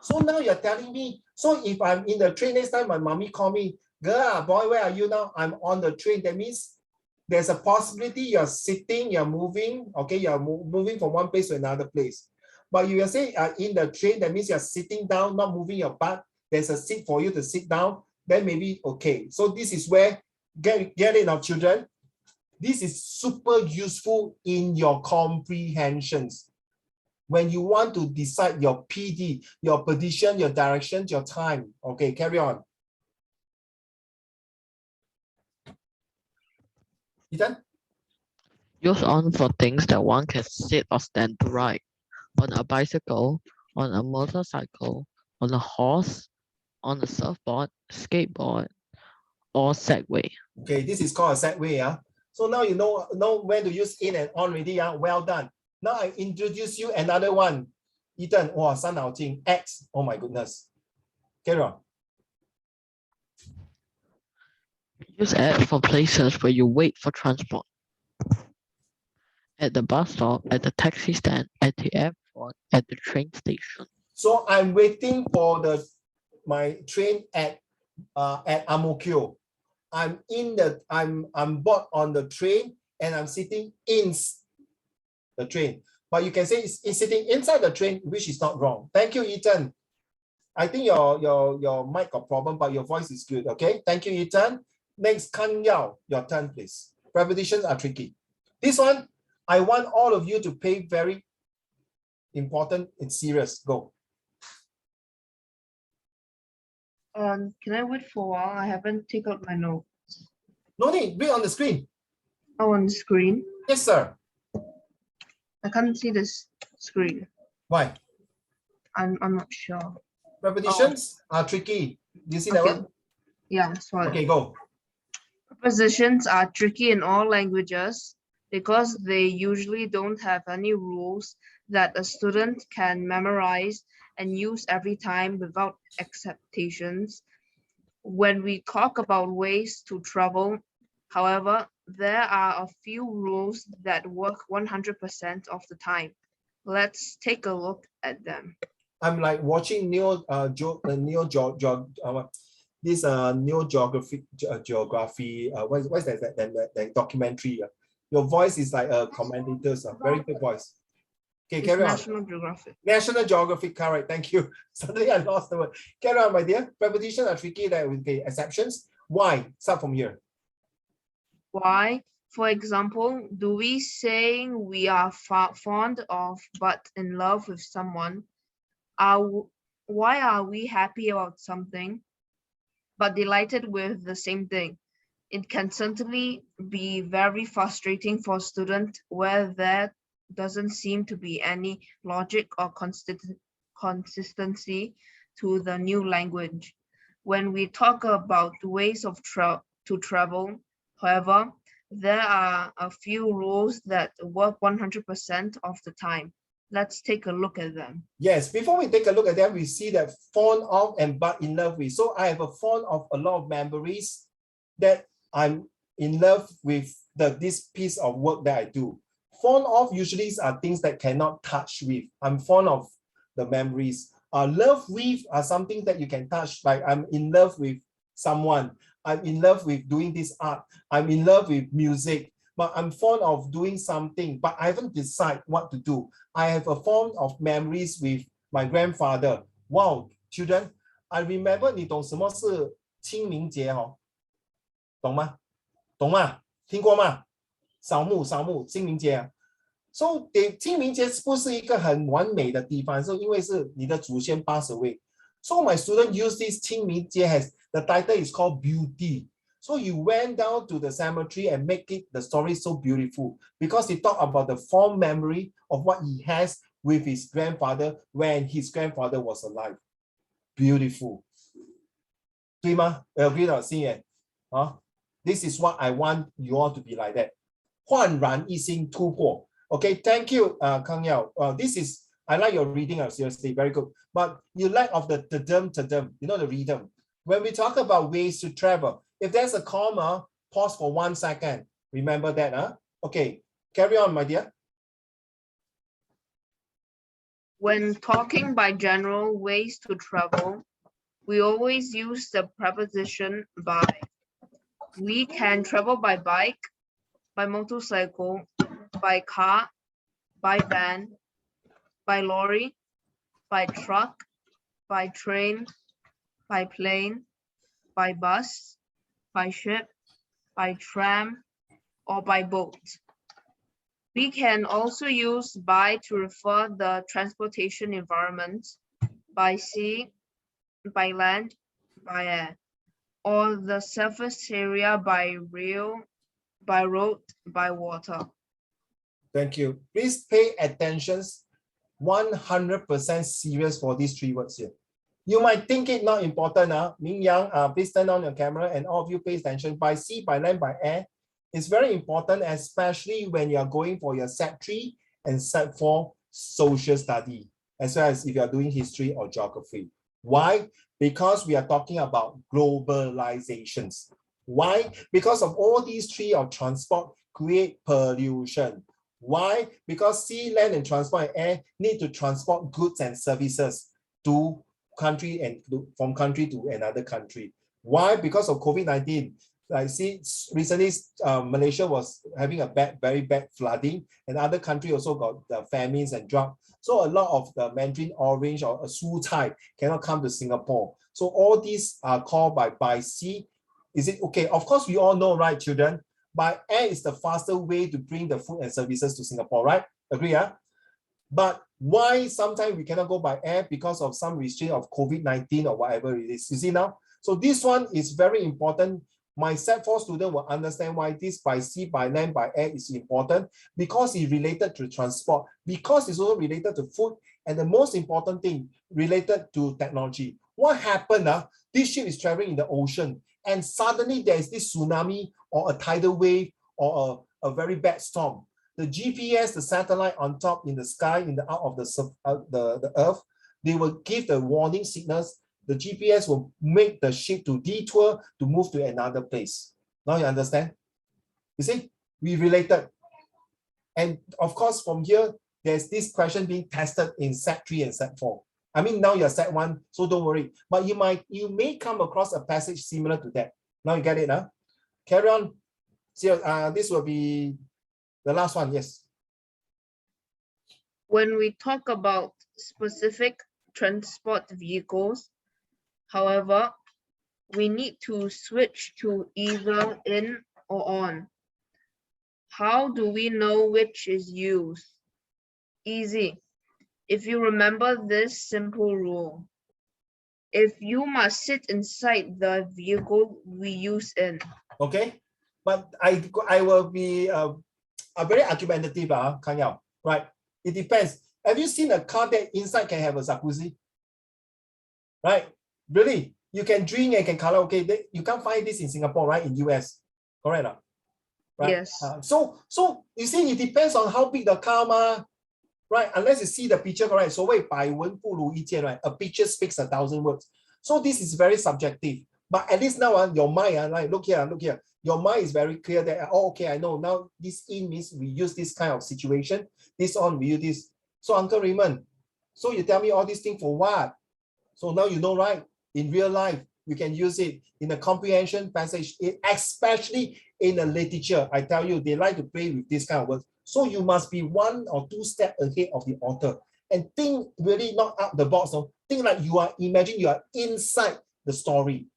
So now you're telling me, so if I'm in the train next time, my mommy call me, girl, boy, where are you now? I'm on the train. That means there's a possibility you're sitting, you're moving, okay, you're moving from one place to another place. But you are saying in the train, that means you're sitting down, not moving your butt. There's a seat for you to sit down. Then maybe, okay. So this is where, get it now, children. This is super useful in your comprehensions. When you want to decide your PD, your position, your direction, your time. Okay, carry on. Ethan? Use on for things that one can sit or stand to ride. On a bicycle, on a motorcycle, on a horse, on a surfboard, skateboard, or Segway. Okay, this is called a Segway. So now you know when to use in and on already. Well done. Now I introduce you another one. Ethan, 伤脑筋 X. Oh my goodness. Carry on. Use at for places where you wait for transport. At the bus stop, at the taxi stand, at the airport, at the train station. So I'm waiting for my train at Ang-Mo-Kio. I'm board on the train and I'm sitting in the train. But you can say it's sitting inside the train, which is not wrong. Thank you, Ethan. I think your mic got problem, but your voice is good. Okay, thank you, Ethan. Next, Kan Yao, your turn, please. Prepositions are tricky. This one, I want all of you to pay very important and serious. Go. Can I wait for a while? I haven't taken out my notes. No need, read on the screen. Oh, on the screen? Yes, sir. I can't see this screen. Why? I'm not sure. Prepositions are tricky. Do you see that one? Yeah, sorry. Okay, go. Prepositions are tricky in all languages because they usually don't have any rules that a student can memorize and use every time without exceptions. When we talk about ways to travel, however, there are a few rules that work 100% of the time. Let's take a look at them. I'm like watching Neo geography. What's that documentary? Your voice is like a commentator's. Very good voice. Okay, It's carry on. National Geographic. National Geographic, correct. Thank you. Suddenly I lost the word. Carry on, my dear. Prepositions are tricky. There will be exceptions. Why? Start from here. Why? For example, do we say we are fond of but in love with someone? Why are we happy about something but delighted with the same thing? It can certainly be very frustrating for a student where there doesn't seem to be any logic or consistency to the new language. When we talk about ways of to travel, however, there are a few rules that work 100% of the time. Let's take a look at them. Yes, before we take a look at them, we see that fond of and but in love with. So I have a fond of a lot of memories that I'm in love with this piece of work that I do. Fond of usually are things that cannot touch with. I'm fond of the memories. Love with are something that you can touch, like I'm in love with someone. I'm in love with doing this art. I'm in love with music, but I'm fond of doing something, but I haven't decided what to do. I have a fond of memories with my grandfather. Wow, children, I remember 你懂什么是清明节哦？懂吗？懂吗？听过吗？扫墓，清明节啊。So 清明节不是一个很完美的地方，是因为是你的祖先pass away. So my student use this 清明节 has the title is called Beauty. So you went down to the cemetery and make it the story so beautiful because he talked about the fond memory of what he has with his grandfather when his grandfather was alive. Beautiful. 对吗？agree 到心妍啊 This is what I want you all to be like that. 焕然一新突破. Okay, thank you, Kang Yao. This is, I like your reading, seriously, very good. But you lack of the tadum, you know, the rhythm. When we talk about ways to travel, if there's a comma, pause for 1 second. Remember that, huh? Okay, carry on, my dear. When talking by general ways to travel, we always use the preposition by. We can travel by bike, by motorcycle, by car, by van, by lorry, by truck, by train, by plane, by bus, by ship, by tram, or by boat. We can also use by to refer the transportation environment, by sea, by land, by air, or the surface area by rail, by road, by water. Thank you. Please pay attention, 100% serious for these 3 words here. You might think it not important. Ming Yang, please turn on your camera and all of you pay attention. By sea, by land, by air. It's very important, especially when you are going for your Set 3 and Set 4 social study, as well as if you are doing history or geography. Why? Because we are talking about globalizations. Why? Because of all these 3 of transport create pollution. Why? Because sea, land, and transport and air need to transport goods and services to country and from country to another country. Why? Because of COVID-19. I see recently Malaysia was having a very bad flooding, and other countries also got the famines and drought. So a lot of the Mandarin orange or a su cai cannot come to Singapore. So all these are called by sea. Is it okay? Of course, we all know, right, children? By air is the faster way to bring the food and services to Singapore, right? Agree, yeah? But why sometimes we cannot go by air? Because of some restriction of COVID-19 or whatever it is. You see now? So this one is very important. My Set 4 student will understand why this by sea, by land, by air is important, because it's related to transport, because it's also related to food, and the most important thing, related to technology. What happened? This ship is traveling in the ocean, and suddenly there's this tsunami or a tidal wave or a very bad storm. The GPS, the satellite on top in the sky, in the out of the earth, they will give the warning signals. The GPS will make the ship to detour to move to another place. Now you understand? You see, we related. And of course, from here, there's this question being tested in set 3 and set 4. I mean, now you're set 1, so don't worry. But you may come across a passage similar to that. Now you get it, huh? Carry on. See, this will be the last one, yes. When we talk about specific transport vehicles, however, we need to switch to either in or on. How do we know which is used? Easy. If you remember this simple rule, if you must sit inside the vehicle, we use in. Okay, but I will be a very argumentative, Kang Yao. Right? It depends. Have you seen a car that inside can have a jacuzzi? Right? Really? You can drink and can karaoke. You can't find this in Singapore, right? In US, correct? Right? Yes. So you see, it depends on how big the car, right? Unless you see the picture, correct? So right? A picture speaks 1,000 words. So this is very subjective. But at least now, your mind, like look here. Your mind is very clear that, oh, okay, I know now this in means we use this kind of situation. This on, we use this. So Uncle Raymond, so you tell me all these things for what? So now you know, right? In real life, you can use it in a comprehension passage, especially in a literature. I tell you, they like to play with this kind of words. So you must be 1 or 2 steps ahead of the author and think really not out the box. So think like imagine you are inside the story.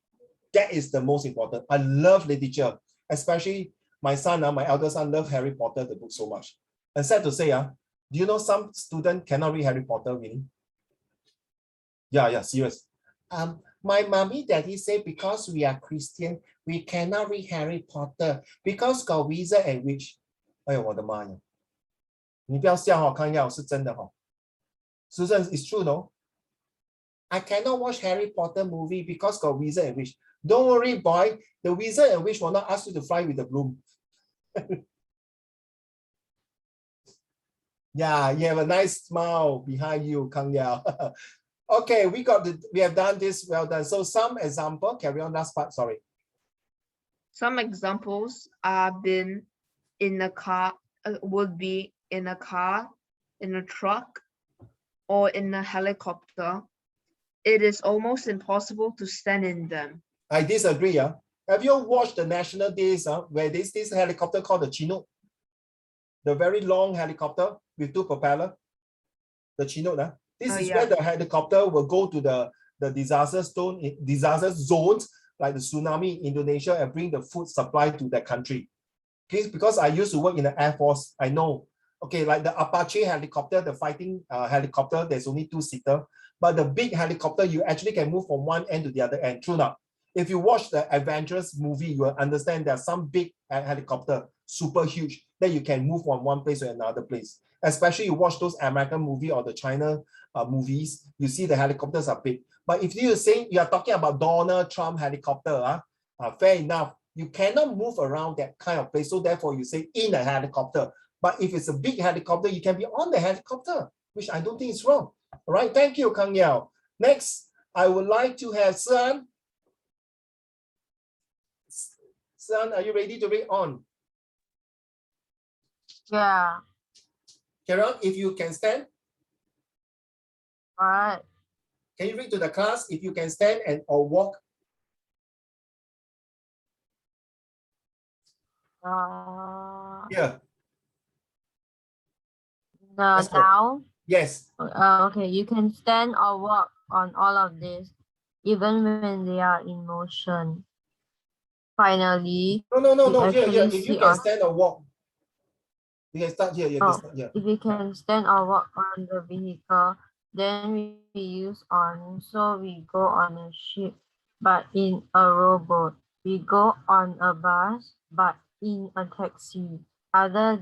That is the most important. I love literature, especially my son, my elder son, loves Harry Potter, the book, so much. And sad to say, do you know some student cannot read Harry Potter really? Yeah, serious. My mommy, daddy say because we are Christian, we cannot read Harry Potter because got wizard and witch. 哎呦，我的妈呀！你不要笑康耀是真的是不是 ？It's true, no? I cannot watch Harry Potter movie because got wizard and witch. Don't worry, boy. The wizard and witch will not ask you to fly with the broom. Yeah, you have a nice smile behind you, Kang Yao. Okay, we have done this. Well done. So some example. Carry on. Last part. Sorry. Some examples are been in a car, would be in a car, in a truck, or in a helicopter. It is almost impossible to stand in them. I disagree. Have you watched the National Days where there's this helicopter called the Chinook? The very long helicopter with 2 propellers. The Chinook. This is where the helicopter will go to the disaster zones like the tsunami in Indonesia and bring the food supply to that country. Okay, because I used to work in the Air Force, I know. Okay, like the Apache helicopter, the fighting helicopter, there's only 2-seater. But the big helicopter, you actually can move from one end to the other end. True enough. If you watch the adventurous movie, you will understand there are some big helicopter, super huge, that you can move from one place to another place. Especially you watch those American movie or the China movies, you see the helicopters are big. But if you are talking about Donald Trump helicopter, fair enough. You cannot move around that kind of place. So therefore you say in a helicopter. But if it's a big helicopter, you can be on the helicopter, which I don't think is wrong. All right, thank you, Kang Yao. Next, I would like to have Sun. Sun, are you ready to read on? Yeah. Carol, if you can stand. All right. Can you read to the class if you can stand and or walk? Yeah. Now? Yes. Okay, you can stand or walk on all of this, even when they are in motion. Finally, No. Here. If you can stand or walk, you can start here. If we can stand or walk on the vehicle, then we use on. So we go on a ship, but in a rowboat. We go on a bus, but in a taxi. Other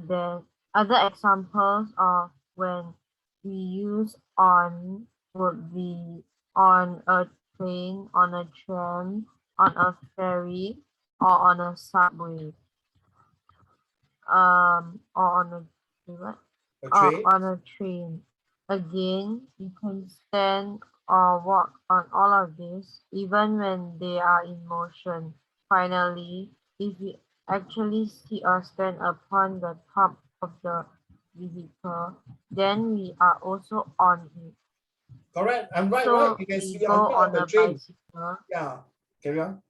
examples of when we use on would be on a train, on a tram, on a ferry, or on a subway. Or on a what? On a train. Again, you can stand or walk on all of this, even when they are in motion. Finally, if actually sit or stand upon the top of the vehicle, then we are also on it. Correct. I'm right, So right? You can we see go on top on of the a train. bicycle. Yeah. Carry on.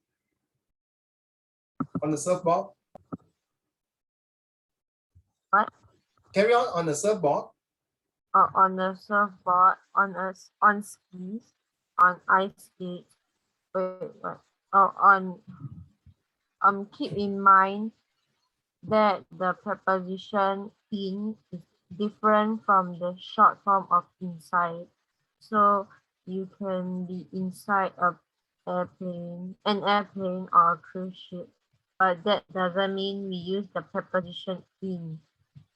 On the surfboard. What? Carry on the surfboard. On the surfboard, on skis, on ice skates. Wait, what? Keep in mind that the preposition in is different from the short form of inside. So you can be inside an airplane or a cruise ship, but that doesn't mean we use the preposition in.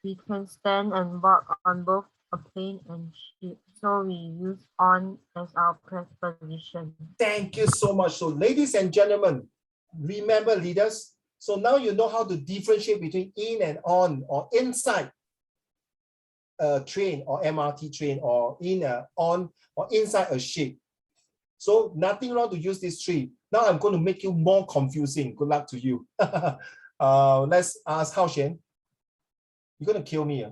We can stand and walk on both a plane and ship, so we use on as our preposition. Thank you so much. So ladies and gentlemen, remember leaders, so now you know how to differentiate between in and on or inside a train or MRT train or on or inside a ship. So nothing wrong to use these three. Now I'm going to make you more confusing. Good luck to you. Let's ask Hao Xuan. You're going to kill me.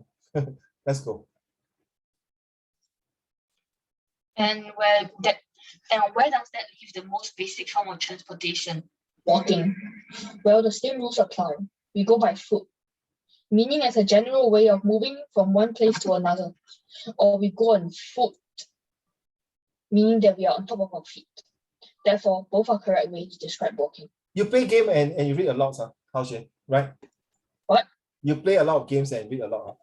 Let's go. And where does that leave the most basic form of transportation? Walking. Well, the same rules apply. We go by foot, meaning as a general way of moving from one place to another. Or we go on foot, meaning that we are on top of our feet. Therefore, both are correct ways to describe walking. You play game and you read a lot, Hao Xuan, right? What? You play a lot of games and read a lot.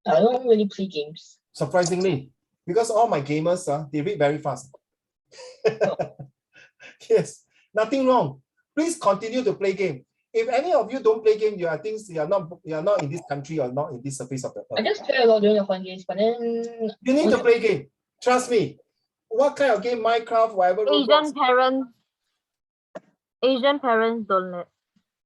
I don't really play games. Surprisingly, because all my gamers, they read very fast. Yes, nothing wrong. Please continue to play game. If any of you don't play game, you are not in this country or not in this surface of the earth. I just play a lot during the fun games, but then you need to play game. Trust me. What kind of game? Minecraft, whatever. Asian parents don't let.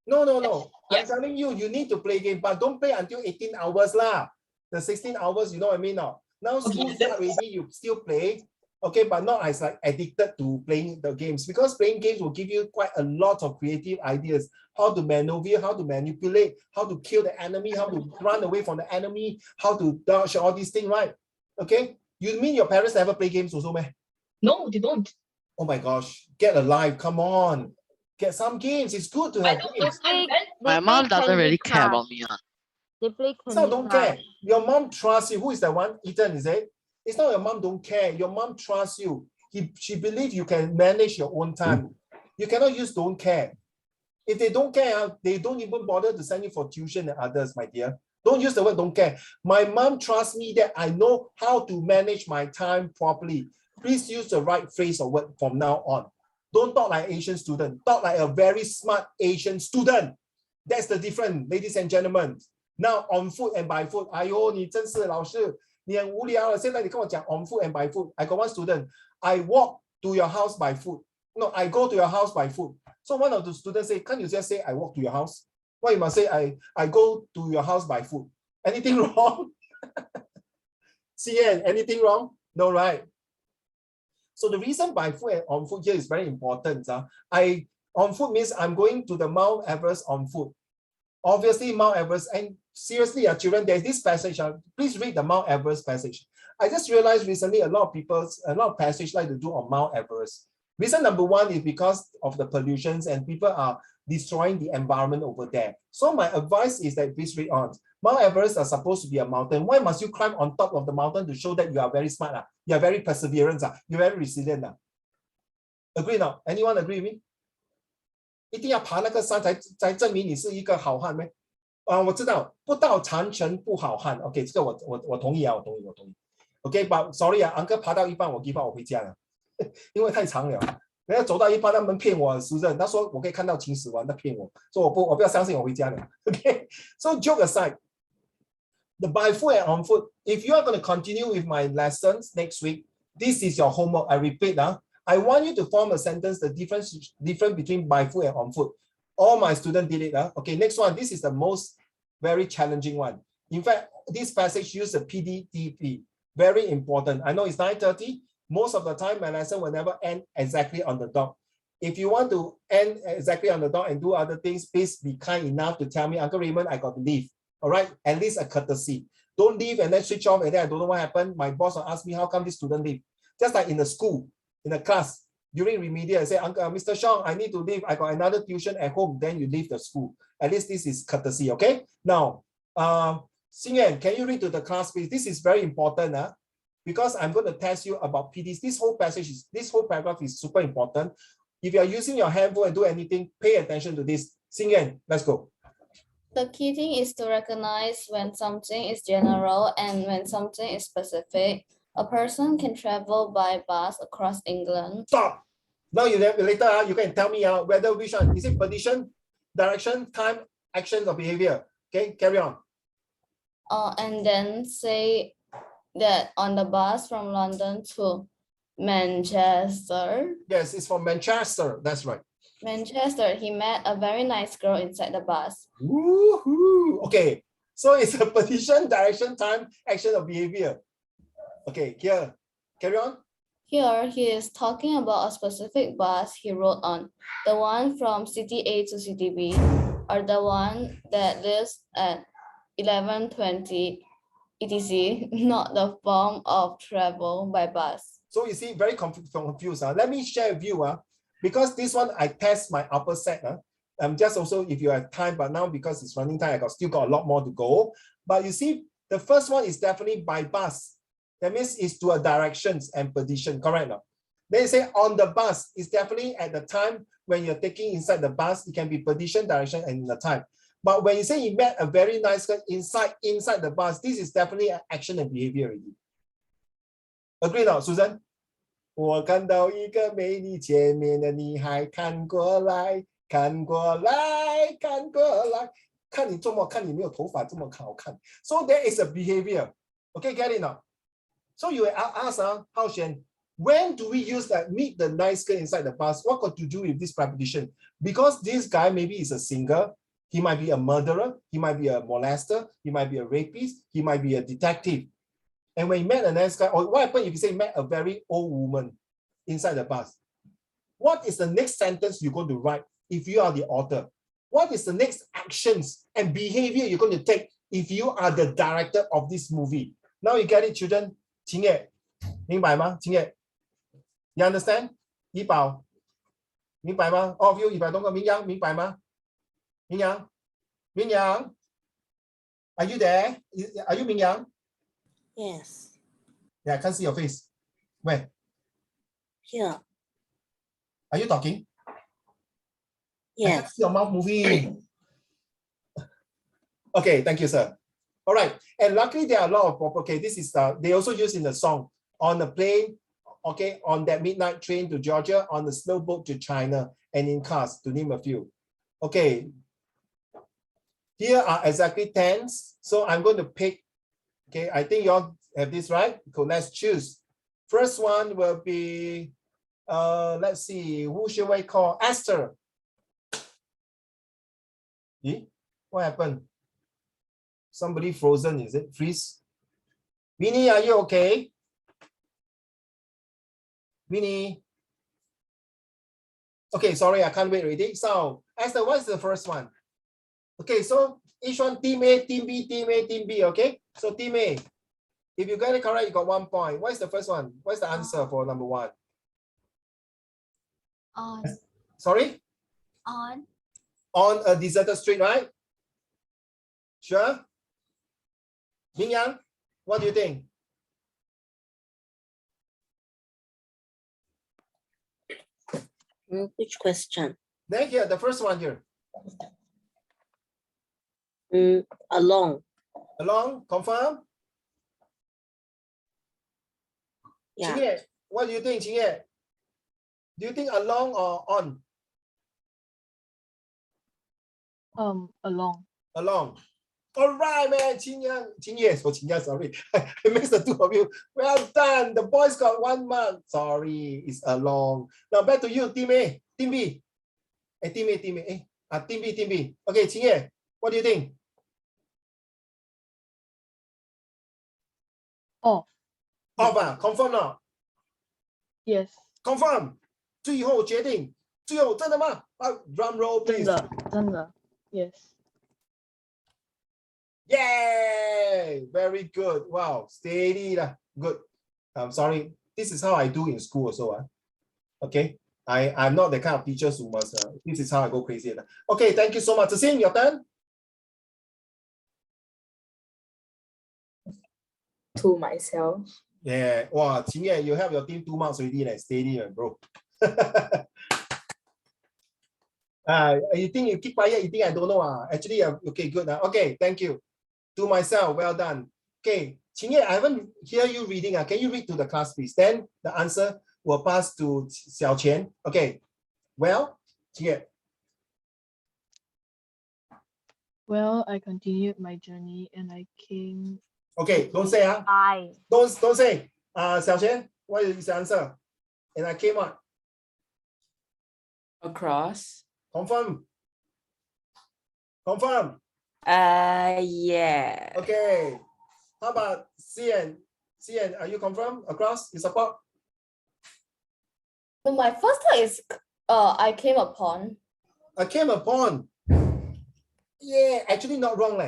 No. I'm telling you, you need to play game, but don't play until 18 hours lah. The 16 hours, you know what I mean now? Now school start already, you still play. Okay, but not as like addicted to playing the games, because playing games will give you quite a lot of creative ideas, how to maneuver, how to manipulate, how to kill the enemy, how to run away from the enemy, how to dodge all these things, right? Okay, you mean your parents never play games also, man? No, they don't. Oh my gosh, get a life, come on. Get some games, it's good to have games. My mom doesn't really care about me. They play Candy So don't care. Your mom trusts you. Who is that one? Ethan, is it? It's not your mom don't care. Your mom trusts you. She believes you can manage your own time. You cannot use don't care. If they don't care, they don't even bother to send you for tuition and others, my dear. Don't use the word don't care. My mom trusts me that I know how to manage my time properly. Please use the right phrase or word from now on. Don't talk like Asian student. Talk like a very smart Asian student. That's the difference, ladies and gentlemen. Now on foot and by foot. 哎呦，你真是老师，你很无聊了。现在你跟我讲 on foot and by foot. I got one student. I walk to your house by foot. No, I go to your house by foot. So one of the students say, can't you just say I walk to your house? Why you must say I go to your house by foot? Anything wrong? CN, anything wrong? No, right? So the reason by foot and on foot here is very important. On foot means I'm going to the Mount Everest on foot. Obviously, Mount Everest, and seriously, children, there's this passage. Please read the Mount Everest passage. I just realized recently a lot of passage like to do on Mount Everest. Reason number one is because of the pollutions and people are destroying the environment over there. So my advice is that please read on. Mount Everest are supposed to be a mountain. Why must you climb on top of the mountain to show that you are very smart? You are very perseverance. You're very resilient. Agree now? Anyone agree with me? 一定要爬那个山才证明你是一个好汉咩？我知道不到长城不好汉。OK， 这个我同意啊，我同意。OK，but sorry 啊 ，uncle 爬到一半我 give up 我回家了，因为太长了。人家走到一半，他们骗我时任，他说我可以看到秦始皇，他骗我，说我不要相信，我回家了。OK，so joke aside, the by foot and on foot. If you are going to continue with my lessons next week, this is your homework. I repeat, I want you to form a sentence, the difference between by foot and on foot. All my students did it. Okay, next one. This is the most very challenging one. In fact, this passage uses the PDTP. Very important. I know it's 9:30. Most of the time, my lesson will never end exactly on the dot. If you want to end exactly on the dot and do other things, please be kind enough to tell me, Uncle Raymond, I got to leave. All right, at least a courtesy. Don't leave and then switch off and then I don't know what happened. My boss will ask me, how come this student leave? Just like in the school, in the class, during remedial, I say, Uncle, Mr. Shong, I need to leave. I got another tuition at home. Then you leave the school. At least this is courtesy, okay? Now, Xingyan, can you read to the class, please? This is very important, because I'm going to test you about PDs. This whole paragraph is super important. If you are using your handphone and do anything, pay attention to this. Xingyan, let's go. The key thing is to recognize when something is general and when something is specific. A person can travel by bus across England. Stop. Now later you can tell me whether which one is it position, direction, time, action, or behavior. Okay, carry on. And then say that on the bus from London to Manchester. Yes, it's from Manchester. That's right. Manchester, he met a very nice girl inside the bus. Woohoo! Okay, so it's a position, direction, time, action, or behavior. Okay, here, carry on. Here, he is talking about a specific bus he rode on, the one from city A to city B, or the one that leaves at 11:20 etc., not the form of travel by bus. So you see, very confused. Let me share with you. Because this one, I test my upper set. Just also, if you have time, but now because it's running time, still got a lot more to go. But you see, the first one is definitely by bus. That means it's to a directions and position, correct? No? Then you say on the bus, it's definitely at the time when you're taking inside the bus, it can be position, direction, and the time. But when you say you met a very nice girl inside the bus, this is definitely an action and behavior already. Agree now, Susan? 我看到一个美丽前面的女孩，看过来，看过来，看过来，看你这么看你没有头发这么好看。So there is a behavior. Okay, get it now. So you ask, Hao Xuan, when do we use that meet the nice girl inside the bus? What got to do with this preposition? Because this guy maybe is a singer, he might be a murderer, he might be a molester, he might be a rapist, he might be a detective. And when you met a nice guy, or what happens if you say met a very old woman inside the bus? What is the next sentence you're going to write if you are the author? What is the next actions and behavior you're going to take if you are the director of this movie? Now you get it, children? 秦野，明白吗？秦野 ，You understand？ 怡宝，明白吗 ？All of you， 100多个，明阳，明白吗？明阳，明阳 ，Are you there? Are you 明阳？ Yes. Yeah, I can't see your face. Where? Here. Are you talking? I Yes. can't see your mouth moving. Okay, thank you, sir. All right, and luckily there are a lot of proper. Okay, this is they also use in the song on the plane. Okay, on that midnight train to Georgia, on the slow boat to China, and in cars, to name a few. Okay, here are exactly tense. So I'm going to pick. Okay, I think you all have this right. So let's choose. First one will be, let's see, who should I call? Esther. What happened? Somebody frozen, is it? Freeze? Winnie, are you okay? Winnie? Okay, sorry, I can't wait already. So, Esther, what's the first one? Okay, so each one, team A, team B, team A, team B, okay? So team A, if you get it correct, you got 1 point. What is the first one? What's the answer for number 1? On. Sorry? On. On a deserted street, right? Sure? Ming Yang, what do you think? Which question? Then here, the first one here. Along. Along, confirm? Yeah. Qingye, what do you think, Qingye? Do you think along or on? Along. Along. All right, man. Qingye, sorry. I missed the two of you. Well done. The boys got 1 mark. Sorry, it's along. Now back to you, team A, team B. Team A. Team B, team B. Okay, Qingye, what do you think? Off. Off, confirm now. Yes. Confirm. 最后决定最后真的吗？Drum roll, please. 真的 Yes. Yay! Very good. Wow, steady lah. Good. I'm sorry. This is how I do in school also. Okay. I'm not the kind of teachers who must. This is how I go crazy. Okay, thank you so much. Zixing, your turn. To myself. Yeah. Wow, Qingye, you have your team 2 marks already. Steady, bro. You think you keep quiet? You think I don't know? Actually, okay, good. Okay, thank you. To myself, well done. Okay, Qingye, I haven't hear you reading. Can you read to the class, please? Then the answer will pass to Xiaoqian. Okay. Well, Qingye. Well, I continued my journey and I came. Okay, don't say. Don't say. Xiaoqian, what is the answer? And I came on. Across. Confirm. Confirm. Yeah. Okay. How about Cian? Cian, are you confirmed? Across? You support? So my first thought is I came upon. I came upon. Yeah, actually not wrong.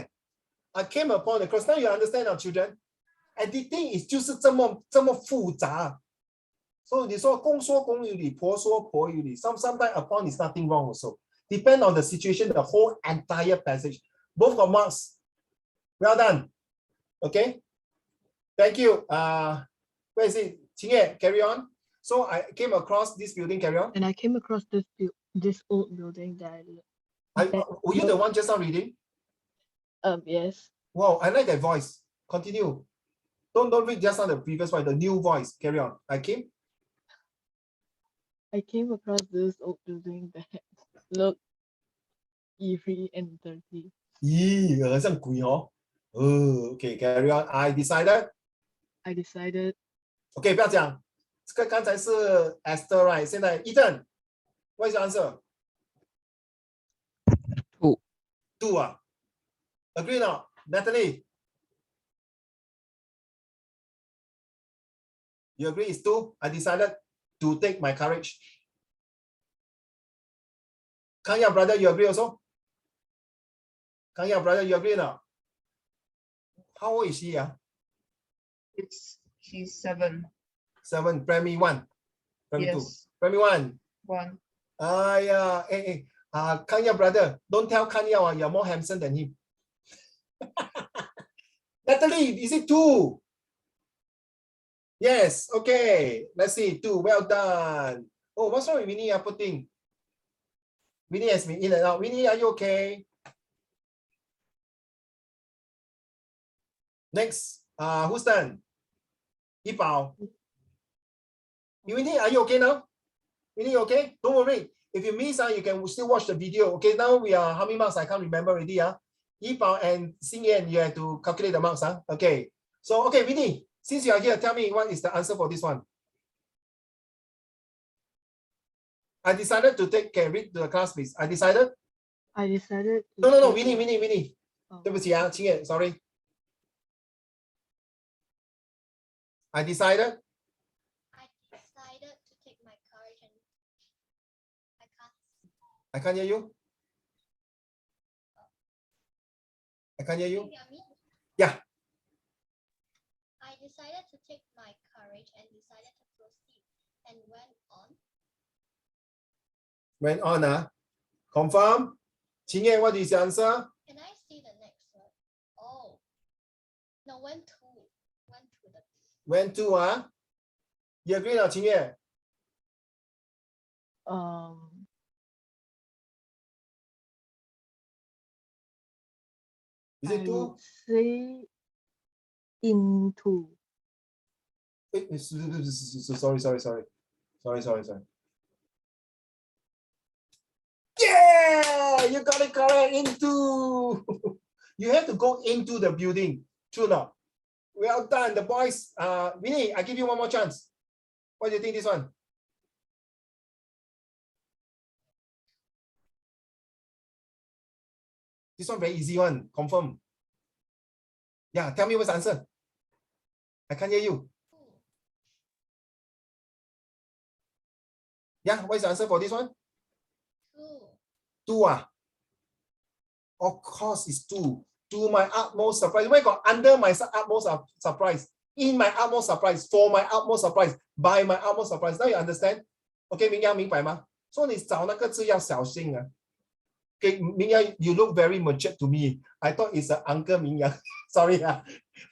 I came upon across. Now you understand our children. Editing is 就是这么复杂。So 你说公说公有理，婆说婆有理。Sometimes upon is nothing wrong also. Depend on the situation, the whole entire passage. Both got marks. Well done. Okay. Thank you. Where is it? Qingye, carry on. So I came across this building, carry on. And I came across this old building that were you the one just now reading? Yes. Wow, I like that voice. Continue. Don't read just on the previous one, the new voice. Carry on. I came across this old building that looked eerie and dirty. 好像鬼哦。Okay, carry on. I decided. Okay, 不要讲。这个刚才是 Esther, right? 现在 Ethan, what is your answer? 2 啊。Agree now, Natalie? You agree it's 2? I decided to take my courage. Kanya, brother, you agree also? Kanya, brother, you agree now? How old is she? She's 7. 7, primary 1. Primary Yes. 2. Primary 1. 1. Kanya, brother, don't tell Kanya you're more handsome than him. Natalie, is it 2? Yes, okay. Let's see, 2. Well done. Oh, what's wrong with Winnie? Putting. Winnie has been in and out. Winnie, are you okay? Next, who's done? Yipao. Winnie, are you okay now? Winnie, okay? Don't worry. If you miss, you can still watch the video. Okay, now we are how many marks? I can't remember already. Yipao and Xingyan, you have to calculate the marks. Okay. So, okay, Winnie, since you are here, tell me what is the answer for this one. I decided to read to the class, please. I decided. No, Winnie. Oh. 对不起啊，青叶 sorry. I decided to take my courage and I can't hear you. I can't hear you. Can you hear me? Yeah. I decided to take my courage and decided to proceed and went on. Went on, confirm. Qingye, what is your answer? Can I see the next one? Oh, no, went to the. Went to, You agree now, Qingye? Is it 2? Say into. Sorry. Yeah, you got it correct. Into. You have to go into the building. True now. Well done, the boys. Winnie, I give you one more chance. What do you think this one? This one very easy one. Confirm. Yeah, tell me what's the answer. I can't hear you. Yeah, what is the answer for this one? 2 ah. Of course it's 2. To my utmost surprise. Where got under my utmost surprise? In my utmost surprise, for my utmost surprise, by my utmost surprise. Now you understand? Okay, 明阳明白吗？所以你找那个字要小心啊。Okay, 明阳 you look very mature to me. I thought it's an Uncle 明阳. Sorry,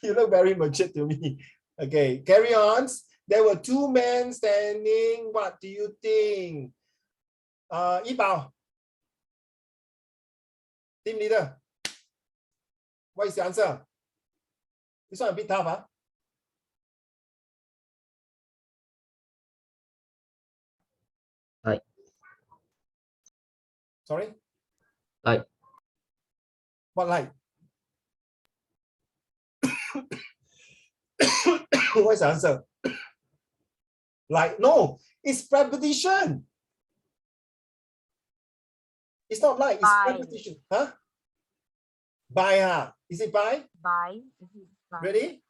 you look very mature to me. Okay, carry on. There were 2 men standing. What do you think? Yi Bao, team leader. What is the answer? This one a bit tough, huh? Light. Sorry? Light. What light? What's the answer? Light. No, it's preposition. It's not light, it's By. preposition. Huh? By, is it by? By. Is it by? Ready?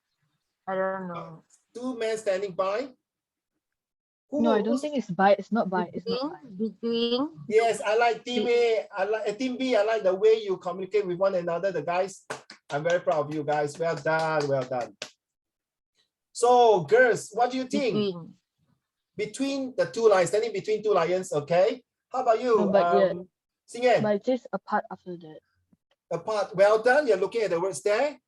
I don't know. 2 men standing by. No, I don't think it's by. It's not by. It's not by. Between. Yes, I like team A. I like team B. I like the way you communicate with one another. The guys, I'm very proud of you guys. Well done, well done. So, girls, what do you think? Between the 2 lines, standing between 2 lions. Okay. How about you? No, but yeah. Singen. But just apart after that. Apart. Well done. You're looking at the words there.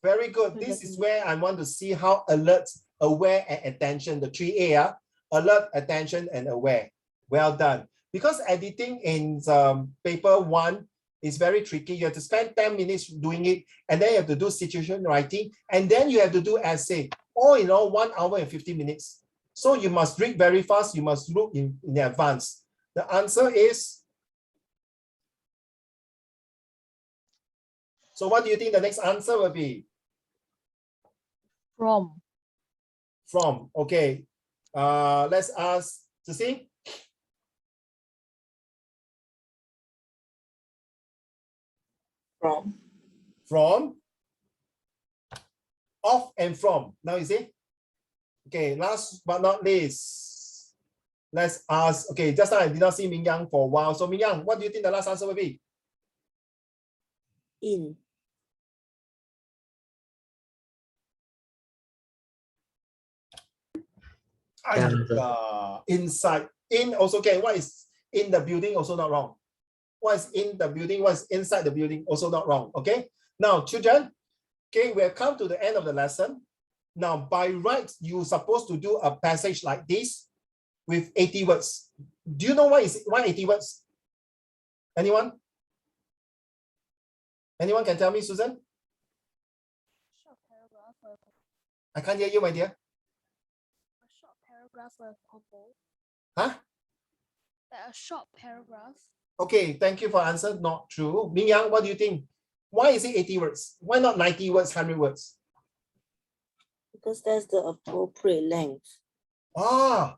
Very good. This is where I want to see how alert, aware, and attention. The 3A. Alert, attention, and aware. Well done. Because editing in paper 1 is very tricky. You have to spend 10 minutes doing it, and then you have to do situation writing, and then you have to do essay. All in all, 1 hour and 50 minutes. So you must read very fast. You must look in advance. The answer is. So what do you think the next answer will be? From. From. Okay. Let's ask Ceci. From. From. Off and from. Now you see? Okay, last but not least, let's ask. Okay, just now I did not see Ming Yang for a while. So Ming Yang, what do you think the last answer will be? In. Inside. In also okay. What is in the building? Also not wrong. What is in the building? What is inside the building? Also not wrong. Okay. Now, children, okay, we have come to the end of the lesson. Now, by right, you're supposed to do a passage like this with 80 words. Do you know why 80 words? Anyone? Anyone can tell me, Susan? Short paragraph. I can't hear you, my dear. A short paragraph or a couple. Huh? A short paragraph. Okay, thank you for answer. Not true. Ming Yang, what do you think? Why is it 80 words? Why not 90 words, 100 words? Because that's the appropriate length. Ah,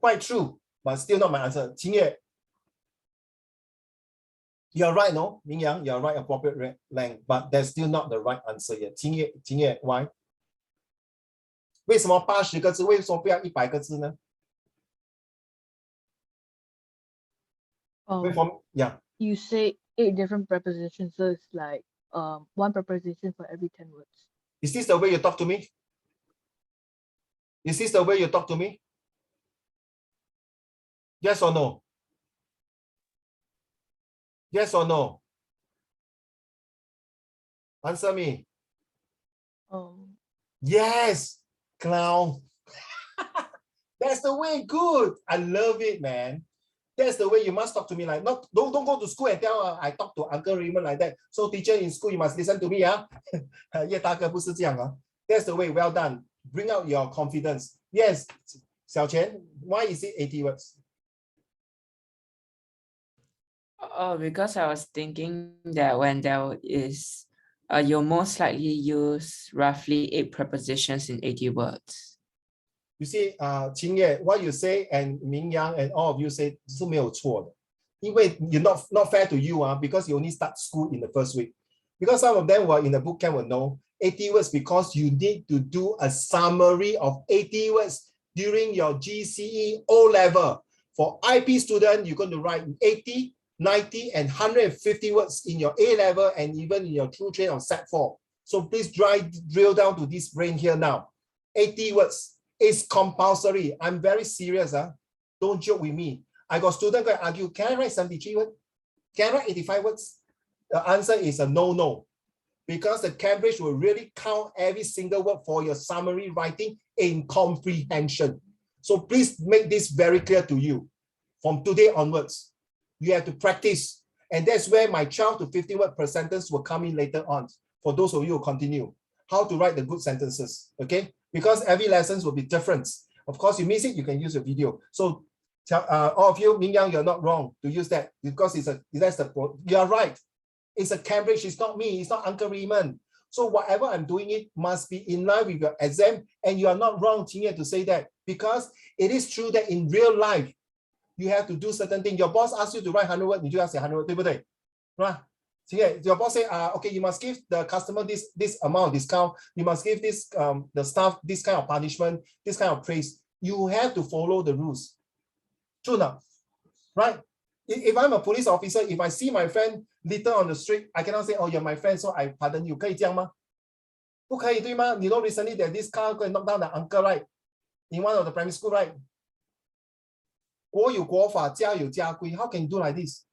quite true, but still not my answer. Qingye, you're right, no? Ming Yang, you're right, appropriate length, but that's still not the right answer yet. Qingye, why? 为什么80个字？为什么不要100个字呢？ Yeah. You say 8 different prepositions, so it's like 1 preposition for every 10 words. Is this the way you talk to me? Is this the way you talk to me? Yes or no? Yes or no? Answer me. Yes, clown. That's the way. Good. I love it, man. That's the way you must talk to me. Like, don't go to school and tell I talk to Uncle Raymond like that. So teacher in school, you must listen to me. That's the way. Well done. Bring out your confidence. Yes, Xiao Qian, why is it 80 words? Oh, because I was thinking that when there is, you'll most likely use roughly 8 prepositions in 80 words. You see, Qingye, what you say and Ming Yang and all of you say 是没有错的。因为 you're not fair to you, because you only start school in the first week. Because some of them were in the boot camp will know 80 words because you need to do a summary of 80 words during your GCE O level. For IP student, you're going to write 80, 90, and 150 words in your A level and even in your true train on set 4. So please drill down to this brain here now. 80 words is compulsory. I'm very serious. Don't joke with me. I got students going to argue, can I write 73 words? Can I write 85 words? The answer is a no. Because the Cambridge will really count every single word for your summary writing in comprehension. So please make this very clear to you. From today onwards, you have to practice. And that's where my 12 to 15 word per sentence will come in later on. For those of you who continue, how to write the good sentences, okay? Because every lesson will be different. Of course, you miss it, you can use a video. So all of you, Ming Yang, you're not wrong to use that because you're right. It's a Cambridge, it's not me, it's not Uncle Raymond. So whatever I'm doing, it must be in line with your exam, and you are not wrong, Qingye, to say that, because it is true that in real life, you have to do certain things. Your boss asks you to write 100 words, you just say 100 words, 对不对? Right? Qingye, your boss say, okay, you must give the customer this amount of discount, you must give this the staff this kind of punishment, this kind of praise. You have to follow the rules. True now, right? If I'm a police officer, if I see my friend litter on the street, I cannot say, oh, you're my friend, so I pardon you. 可以这样吗？不可以，对吗？ You know recently that this car going to knock down the uncle, right? In one of the primary school, right? 国有国法，家有家规. How can you do like this?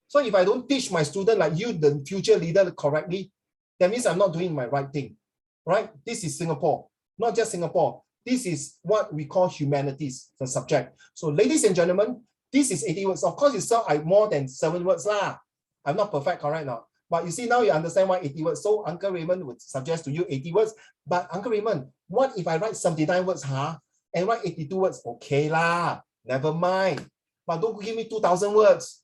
So if I don't teach my student like you, the future leader, correctly, that means I'm not doing my right thing, right? This is Singapore, not just Singapore. This is what we call humanities, the subject. So ladies and gentlemen, this is 80 words. Of course, you saw more than 7 words lah. I'm not perfect, correct now. But you see, now you understand why 80 words. So Uncle Raymond would suggest to you 80 words. But Uncle Raymond, what if I write 79 words, and write 82 words? Okay lah, never mind. But don't give me 2,000 words.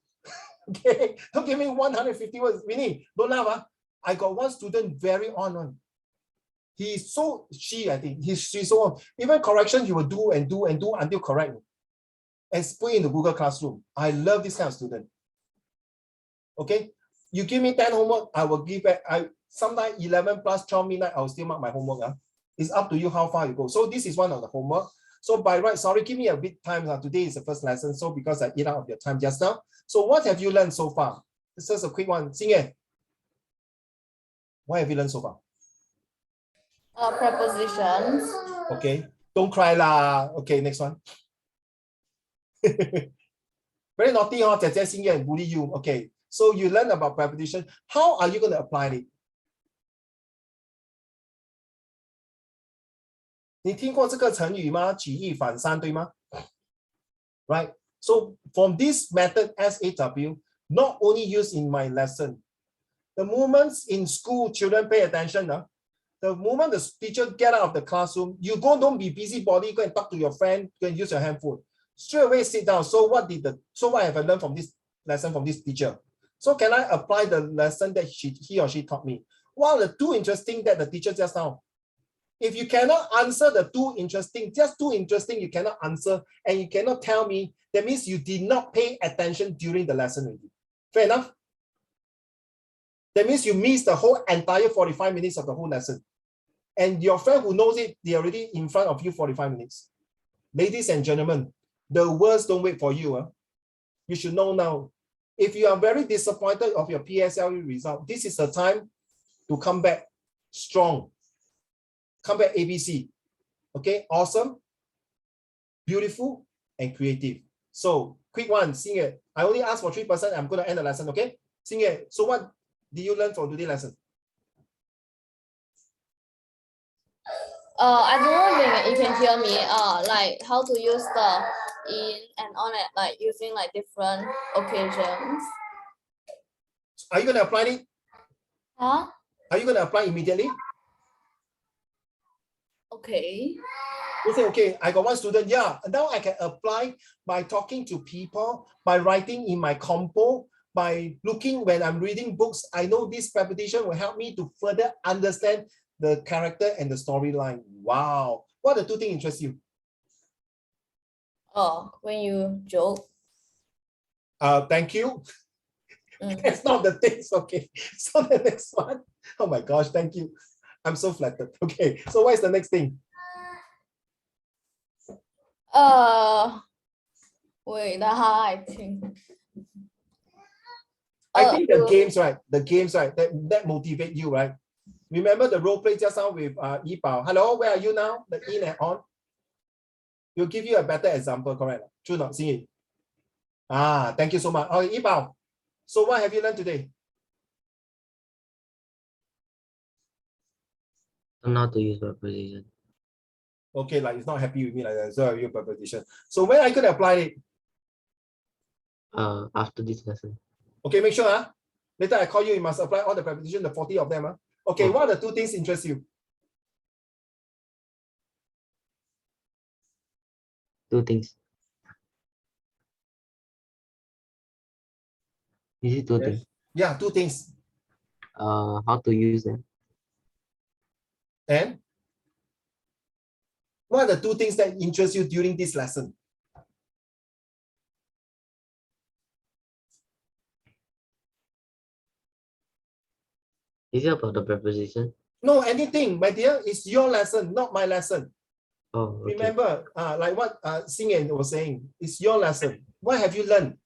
Okay, don't give me 150 words. Winnie, don't laugh. I got one student very on. He's so, I think, she's so on. Even correction, he will do and do and do until correct. And put in the Google Classroom. I love this kind of student. Okay, you give me 10 homework, I will give back. Sometimes 11 plus 12 midnight, I will still mark my homework. It's up to you how far you go. So this is one of the homework. So by right, sorry, give me a bit time. Today is the first lesson, so because I eat out of your time just now. So what have you learned so far? This is a quick one. Xingye, what have you learned so far? Prepositions. Okay, don't cry lah. Okay, next one. Very naughty, huh? Xingye and bully you. Okay, so you learn about preposition. How are you going to apply it? 你听过这个成语吗？举一反三，对吗？ Right. So from this method, SAW, not only used in my lesson. The moments in school, children pay attention. The moment the teacher get out of the classroom, you don't be busybody, go and talk to your friend, go and use your handphone. Straight away sit down. So what have I learned from this lesson from this teacher? So can I apply the lesson that he or she taught me? What are the 2 interesting that the teacher just now? If you cannot answer the 2 interesting, just 2 interesting, you cannot answer, and you cannot tell me, that means you did not pay attention during the lesson already. Fair enough? That means you missed the whole entire 45 minutes of the whole lesson. And your friend who knows it, they're already in front of you 45 minutes. Ladies and gentlemen, the words don't wait for you. You should know now. If you are very disappointed of your PSLE result, this is the time to come back strong. Come back ABC. Okay, awesome, beautiful, and creative. So, quick one, Xingye. I only asked for 3%. I'm going to end the lesson, okay? Xingye, so what did you learn from today's lesson? I don't know if you can hear me. Like how to use the in and on it, like using like different occasions. Are you going to apply it? Huh? Are you going to apply immediately? Okay. You say, okay, I got one student, yeah. Now I can apply by talking to people, by writing in my compo, by looking when I'm reading books. I know this preposition will help me to further understand the character and the storyline. Wow. What are the 2 things interest you? When you joke. Thank you. That's not the things, okay. So the next one. Oh my gosh, thank you. I'm so flattered. Okay, so what is the next thing? Wait, I think. I think the games, right? The games, right? That motivate you, right? Remember the role play just now with Yi Bao. Hello, where are you now? The in and on. We'll give you a better example, correct? True not? See it. Ah, thank you so much. Oh, Yi Bao. So what have you learned today? Don't know how to use preposition. Okay, like it's not happy with me like that. So your preposition. So when are you gonna apply it? After this lesson. Okay, make sure. Later I call you, you must apply all the preposition, the 40 of them. Okay, what are the 2 things interest you? 2 things. Is it 2 Yes. things? Yeah, 2 things. How to use them. And what are the 2 things that interest you during this lesson? Is it about the preposition? No, anything, my dear. It's your lesson, not my lesson. Oh, okay. Remember, like what Xingyan was saying, it's your lesson. What have you learned?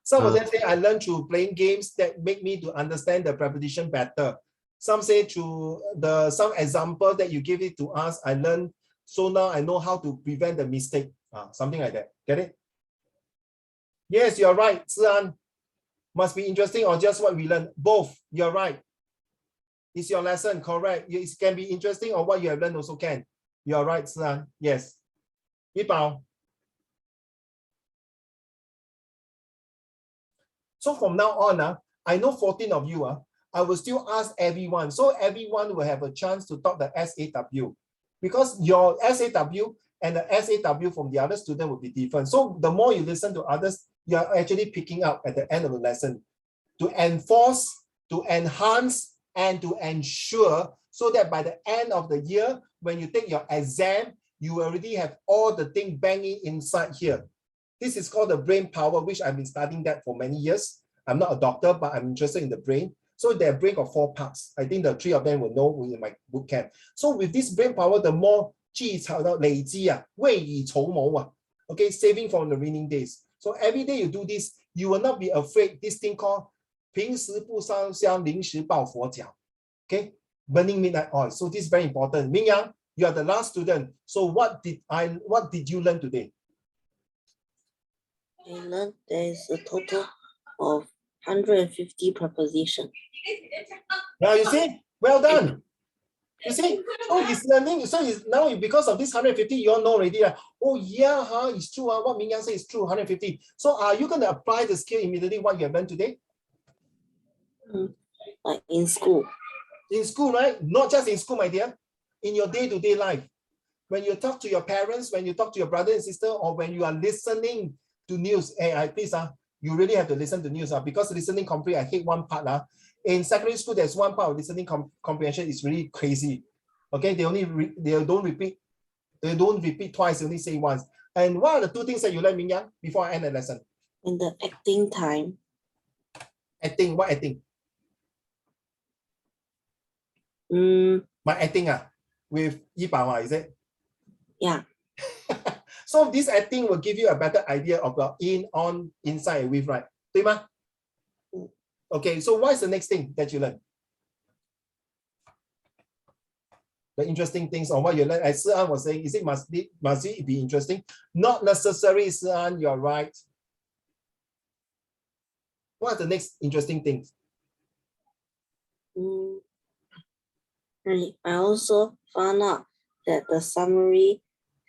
Some of them say, I learned through playing games that make me to understand the preposition better. Some say through some example that you give it to us, I learned, so now I know how to prevent the mistake. Something like that. Get it? Yes, you're right, Zian. Must be interesting or just what we learned. Both, you're right. It's your lesson, correct. It can be interesting or what you have learned also can. You're right, Zian. Yes. Yipao. So from now on, I know 14 of you, I will still ask everyone. So everyone will have a chance to talk the SAW. Because your SAW and the SAW from the other student will be different. So the more you listen to others, you are actually picking up at the end of the lesson to enforce, to enhance, and to ensure so that by the end of the year, when you take your exam, you already have all the things banging inside here. This is called the brain power, which I've been studying that for many years. I'm not a doctor, but I'm interested in the brain. So their brain got 4 parts. I think the 3 of them will know in my boot camp. So with this brain power, the more 累积未雨绸缪okay, saving from the raining days. So every day you do this, you will not be afraid. This thing called 平时不烧香，临时抱佛脚. Okay, burning midnight oil. So this is very important. Ming Yang, you are the last student. So what did you learn today? I learned there is a total of 150 prepositions. Now you see, well done. You see, so he's learning. So he's now because of this 150, you all know already. Oh yeah, it's true. What Ming Yang says is true. 150. So are you going to apply the skill immediately? What you have learned today? Like in school. In school, right? Not just in school, my dear. In your day-to-day life, when you talk to your parents, when you talk to your brother and sister, or when you are listening to news, please, you really have to listen to news because listening comprehension, I hate one part. In secondary school, there's one part of listening comprehension is really crazy. Okay, they don't repeat twice, they only say once. And what are the 2 things that you learn, Ming Yang, before I end the lesson? In the acting time. Acting, what acting? My acting with Yi Bao, is it? Yeah. So this acting will give you a better idea of the in, on, inside, and with, right? 对吗? Okay, so what is the next thing that you learn? The interesting things on what you learn. As Si-an was saying, must it be interesting? Not necessary, Si-an, you're right. What are the next interesting things? I also found out that the summary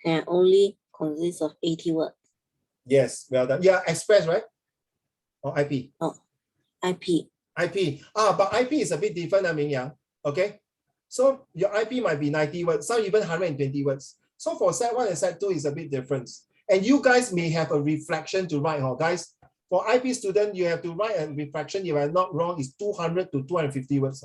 can only consist of 80 words. Yes, well done. Yeah, express, right? Or IP? Oh, IP. IP. But IP is a bit different, Ming Yang. Okay. So your IP might be 90 words, some even 120 words. So for set 1 and set 2 is a bit different. And you guys may have a reflection to write, guys. For IP student, you have to write a reflection, if I'm not wrong, is 200 to 250 words.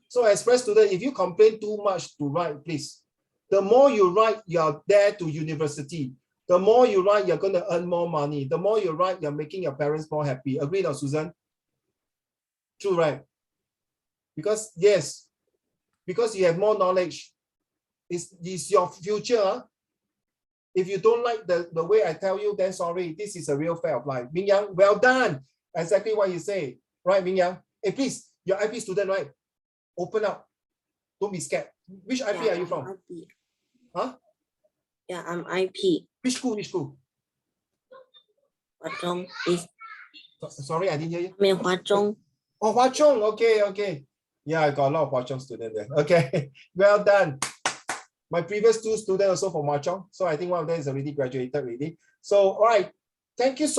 So express student, if you complain too much to write, please. The more you write, you're there to university. The more you write, you're going to earn more money. The more you write, you're making your parents more happy. Agree or Susan? True, right? Because, yes, because you have more knowledge. It's your future. If you don't like the way I tell you, then sorry. This is a real fact of life. Ming Yang, well done. Exactly what you say. Right, Ming Yang? Hey, please, you're IP student, right? Open up. Don't be scared. Which IP are you from? IP. Huh? Yeah, I'm IP. Which school? Which school? Hwa Chong is. Sorry, I didn't hear you. I mean Hwa Chong. Oh, Hwa Chong. Okay, okay. Yeah, I got a lot of Hwa Chong students there. Okay, well done. My previous 2 students also from Hwa Chong. So I think one of them is already graduated already. So, all right. Thank you so